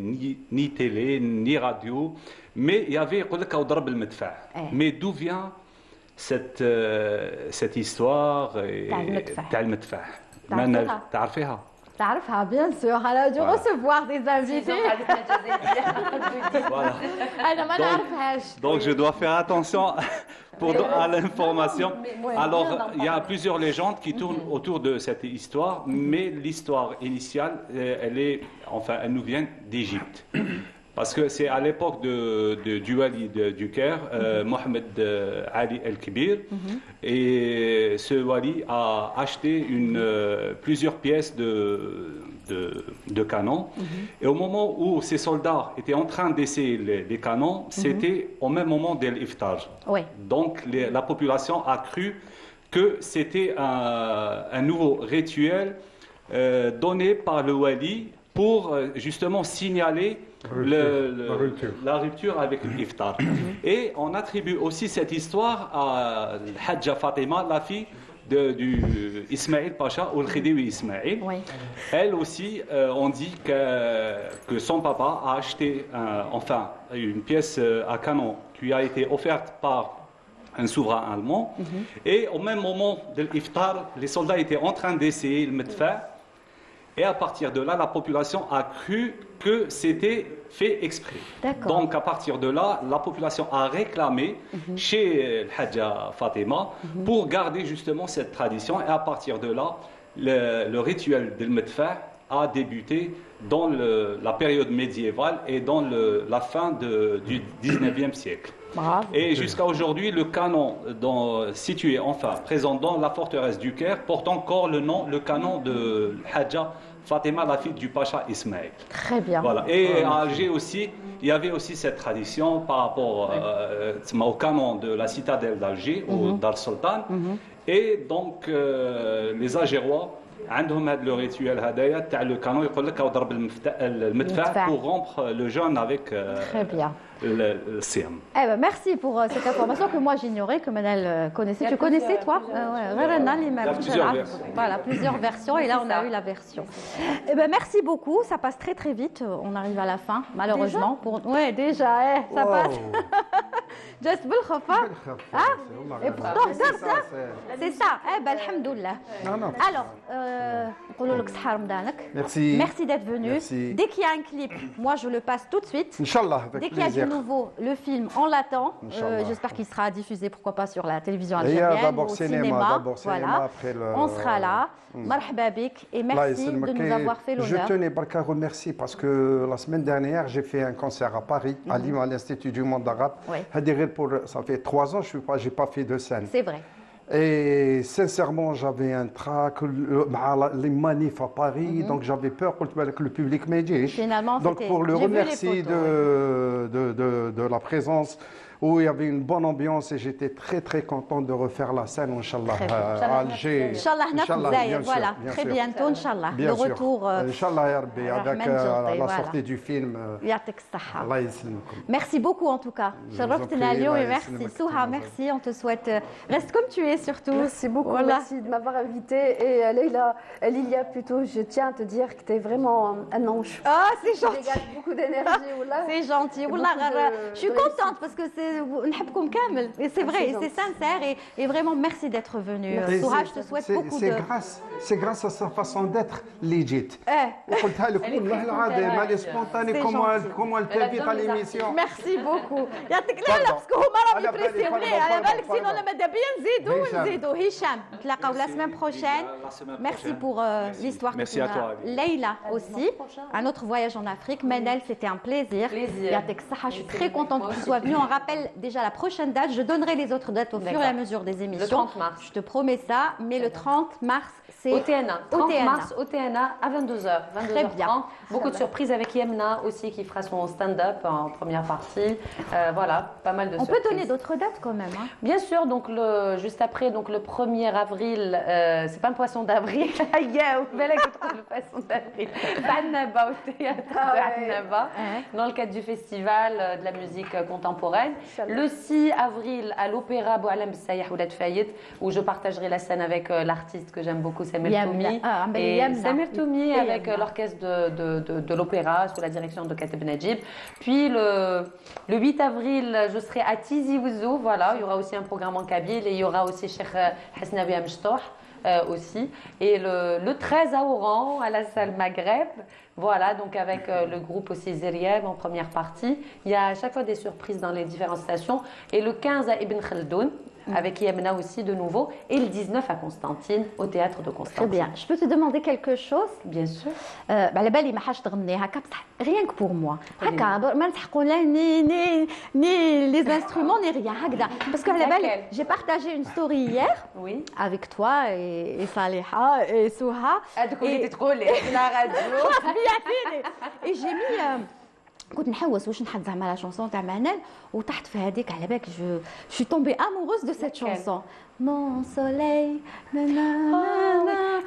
ni télé, ni radio, mais il y avait Qulka Medfa. Mais d'où vient cette histoire تاع المدفع. تعرفيها؟ تعرفيها؟ تعرفها bien sûr, elle a dû Voilà. recevoir des invités. Voilà. أنا ما نعرفهاش. Donc je dois faire attention à l'information. Alors il y a plusieurs légendes qui tournent autour de cette histoire, mais l'histoire initiale, elle nous vient d'Égypte. Parce que c'est à l'époque du wali du Caire, Mohamed Ali El-Kibir, et ce wali a acheté plusieurs pièces de canons. Et au moment où ses soldats étaient en train d'essayer les canons, c'était au même moment de l'iftar. Oui. Donc la population a cru que c'était un nouveau rituel donné par le wali pour justement signaler la rupture avec l'iftar. Et on attribue aussi cette histoire à Hadja Fatima, la fille du Ismaïl Pacha ou le Khidiwi Ismaïl. Oui. Elle aussi, on dit que son papa a acheté une pièce à canon qui a été offerte par un souverain allemand. Et au même moment de l'iftar, les soldats étaient en train d'essayer le Medfa. Et à partir de là, la population a cru que c'était fait exprès. Donc à partir de là, la population a réclamé chez le Hadja Fatima pour garder justement cette tradition. Et à partir de là, le rituel de Medfa a débuté dans la période médiévale et dans la fin du 19e siècle. Bravo. Et jusqu'à aujourd'hui, le canon situé, présent dans la forteresse du Caire, porte encore le canon de Hadja Fatima, la fille du Pacha Ismaël. Très bien. Voilà. Et à Alger aussi, il y avait aussi cette tradition par rapport au canon de la citadelle d'Alger, au Dar Sultan. Et donc, les Algérois, عندهم هذا le rituel هدايا تاع le canon يقول لك ضرب المدفع pour rompre le jeûne avec Très bien. le siyam. Eh ben, merci pour cette information que moi j'ignorais, que Manel connaissait. Tu connaissais toi? Voilà, plusieurs versions et là on a eu la version. Eh ben, merci beaucoup, ça passe très très vite. On arrive à la fin, malheureusement. Oui, déjà, ça passe. Just et pourtant, c'est ça. Eh ben, alhamdoulilah. Alors, Merci. Merci d'être venu. Merci. Dès qu'il y a un clip, moi je le passe tout de suite. Inch'Allah, avec Dès qu'il y a plaisir. du nouveau, le film, on l'attend. J'espère qu'il sera diffusé, pourquoi pas, sur la télévision algérienne d'abord ou au cinéma, Voilà. après On sera là. Marhaba bik et merci de nous avoir fait Je l'honneur. tenais à remercier parce que la semaine dernière, j'ai fait un concert à Paris, à Lyon, à l'Institut du monde arabe. Oui. Ça fait 3 ans que je n'ai pas fait de scène. C'est vrai. Et sincèrement, j'avais un trac, les manifs à Paris, donc j'avais peur que le public m'ait dit. Finalement, donc pour le j'ai vu les remercier photos, de la présence où il y avait une bonne ambiance et j'étais très très content de refaire la scène, Inch'Allah, à Alger. Inch'Allah, bien voilà, sûr, bien très sûr. bientôt, Inch'Allah. Bien Le sûr. retour. Inch'Allah, ya Rabbi, avec la voilà. sortie du film. يعطيك الصحة. Allah يسلمكم. Merci beaucoup en tout cas. vous en شرفتنا prie, اليوم et Allah merci. يسلمك. Souha, merci. On te souhaite. Reste comme tu es surtout. Merci beaucoup, Voilà. merci de m'avoir invitée. Et Leïla, Lilia plutôt, je tiens à te dire que tu es vraiment un ange. Ah, c'est Tu gentil. dégages beaucoup d'énergie. Wallah. C'est gentil. Et Wallah, beaucoup de- je suis de contente parce que نحبكم كامل. Et c'est vrai, C'est et c'est gentil. sincère et vraiment merci d'être venu. Et Souha, je te souhaite beaucoup de. c'est grâce à sa façon d'être legit. Eh, وقلتها لك والله العظيم elle est spontanée comment elle t'invite à l'émission. merci beaucoup. يعطيك لا لا باسكو هما راهم على بالي، يبريسيوني pardon, على بالك pardon. سينو لا ماذا بيا نزيدوا هشام. نزيدوا هشام نتلاقاو la semaine prochaine. Merci pour l'histoire que Merci tu à m'as. toi. Leïla aussi, un autre voyage en Afrique. Menel, c'était un plaisir. يعطيك الصحة. Je suis très contente que tu sois venue. On rappelle déjà la prochaine date. Je donnerai les autres dates au fur et à mesure des émissions. 30 mars. Je te promets ça. Mais le 30 mars, c'est Au TNA. 30 TNA. mars au TNA à 22h. Très bien. Beaucoup de surprises avec Yemna aussi qui fera son stand-up en première partie. Voilà, pas mal de On surprises. peut donner d'autres dates quand même. Hein. Bien sûr, donc juste après, donc le 1er avril, c'est pas un poisson d'avril, yeah, ou بالك تقول le poisson d'avril. Annaba au théâtre de Annaba, dans le cadre du festival de la musique contemporaine. Le 6 avril à l'opéra Boualem Sayah Oulad Fayet, où je partagerai la scène avec l'artiste que j'aime beaucoup, Samir Toumi. Et Samir Toumi avec l'orchestre de l'opéra sous la direction de Kateb Najib. Puis le 8 avril, je serai à Tizi Ouzou, voilà, il y aura aussi un programme en kabyle et il y aura aussi Cheikh Hasnabi Amchtouh aussi. Et le 13 à Oran, à la salle Maghreb, voilà, donc avec le groupe aussi Zeriev en première partie. Il y a à chaque fois des surprises dans les différentes stations. Et le 15 à Ibn Khaldoun, avec Yemna aussi de nouveau. Et le 19 à Constantine, au théâtre de Constantine. Très bien. Je peux te demander quelque chose? Bien sûr. على بالي ما حاش تغني هكا بصح rien que pour moi. هكا ما نسحقوا لا ni les instruments ni rien هكذا. Parce que على بالي j'ai partagé une story hier oui. avec toi et Saliha et Souha. Et تقولي la radio. Et j'ai mis كنت نحوس واش نحط زعما لا شونسون تاع منال وطحت في هذيك على بالك جو suis tombée amoureuse de cette chanson. Mon soleil.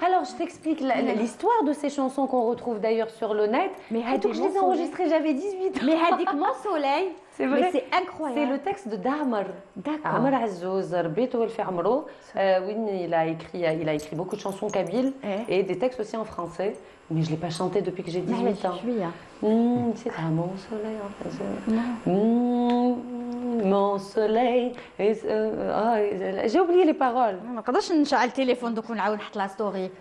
Alors je t'explique l'histoire de ces chansons qu'on retrouve d'ailleurs sur le net. Mais donc je les ai enregistrées, j'avais 18 ans. Mais Hadik Mon soleil. C'est vrai. Mais c'est incroyable. C'est le texte de Damar. D'accord. Amar Azzouz, Rabbitou El Fi'amro. Oui, il a écrit beaucoup de chansons kabyles et des textes aussi en français. Mais je ne l'ai pas chanté depuis que j'ai 18 ans. C'est à mon soleil en fait. Mon soleil. J'ai oublié les paroles. ما نقدرش نشعل التليفون دوك ونعاود نحط لا ستوري.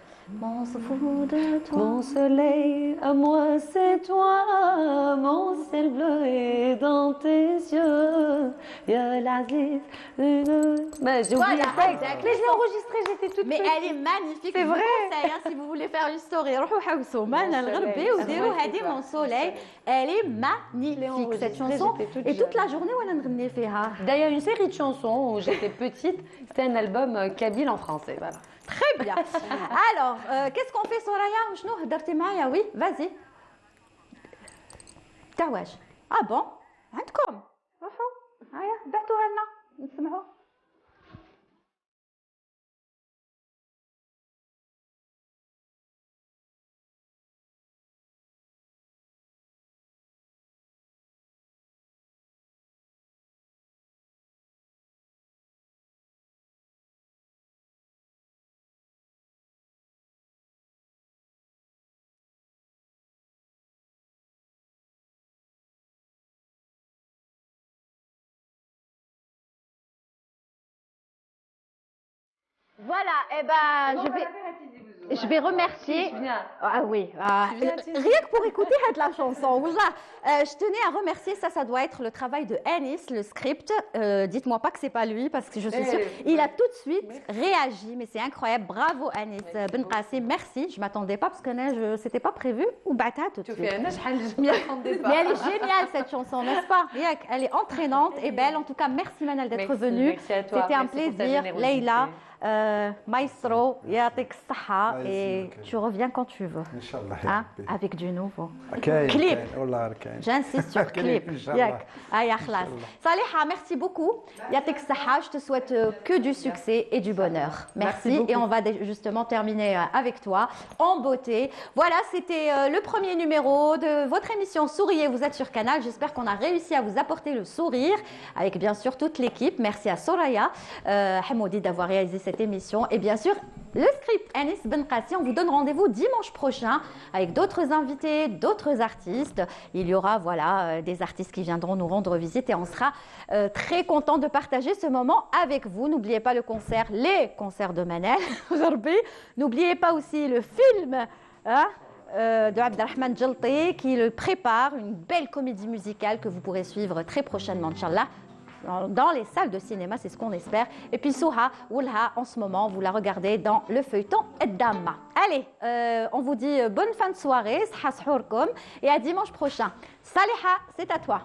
Mon soleil à moi c'est toi, mon ciel bleu est dans tes yeux. Ya l'Aziz. J'ai oublié le texte. Mais je l'ai enregistré, j'étais toute Mais petite. elle est magnifique. C'est vrai. Conseil, hein, si vous voulez faire une story, روحوا حوسوا مانا الغربي وديروا هذه Mon soleil. Elle est magnifique cette chanson. Et toute la journée وانا نغني فيها. D'ailleurs, une série de chansons où j'étais petite, c'était un album kabyle en français. Voilà. Très bien. Alors, qu'est-ce qu'on fait Soraya وشنو هدرتي معايا oui vas-y. تاع واش؟ Ah bon عندكم روحوا هيا بعتوها لنا نسمعوا. Voilà, eh ben, je vais remercier. Ah oui, rien que pour écouter la chanson. Je tenais à remercier, ça doit être le travail de Anis, le script. Dites-moi pas que c'est pas lui, parce que je suis sûre. Il a tout de suite réagi, mais c'est incroyable. Bravo Anis Ben Qassim, merci. Je m'attendais pas parce que c'était pas prévu. Ou bata tout de suite. Mais elle est géniale cette chanson, n'est-ce pas? Elle est entraînante et belle. En tout cas, merci Manal d'être venue. C'était un plaisir. Leïla. Maestro, يعطيك الصحة et tu reviens quand tu veux. Inch'Allah. Hein, avec du nouveau. كاين Clip. والله كاين. J'insiste sur clip. Yak. Aya khlas. Saliha, merci beaucoup. Yatek Saha, je te souhaite que du succès et du bonheur. Merci. Et on va justement terminer avec toi en beauté. Voilà, c'était le premier numéro de votre émission Souriez, vous êtes sur Canal. J'espère qu'on a réussi à vous apporter le sourire avec bien sûr toute l'équipe. Merci à Soraya Hamoudi d'avoir réalisé cette émission. Et bien sûr, le script Anis Benkassi. On vous donne rendez-vous dimanche prochain avec d'autres invités, d'autres artistes. Il y aura voilà, des artistes qui viendront nous rendre visite et on sera très content de partager ce moment avec vous. N'oubliez pas le concert, les concerts de Manel. N'oubliez pas aussi le film de Abdelrahman Djelti qui le prépare, une belle comédie musicale que vous pourrez suivre très prochainement, Inch'Allah. Dans les salles de cinéma, c'est ce qu'on espère. Et puis Souha, Oulha, en ce moment, vous la regardez dans le feuilleton Eddama. Allez, on vous dit bonne fin de soirée, et à dimanche prochain. Saliha, c'est à toi.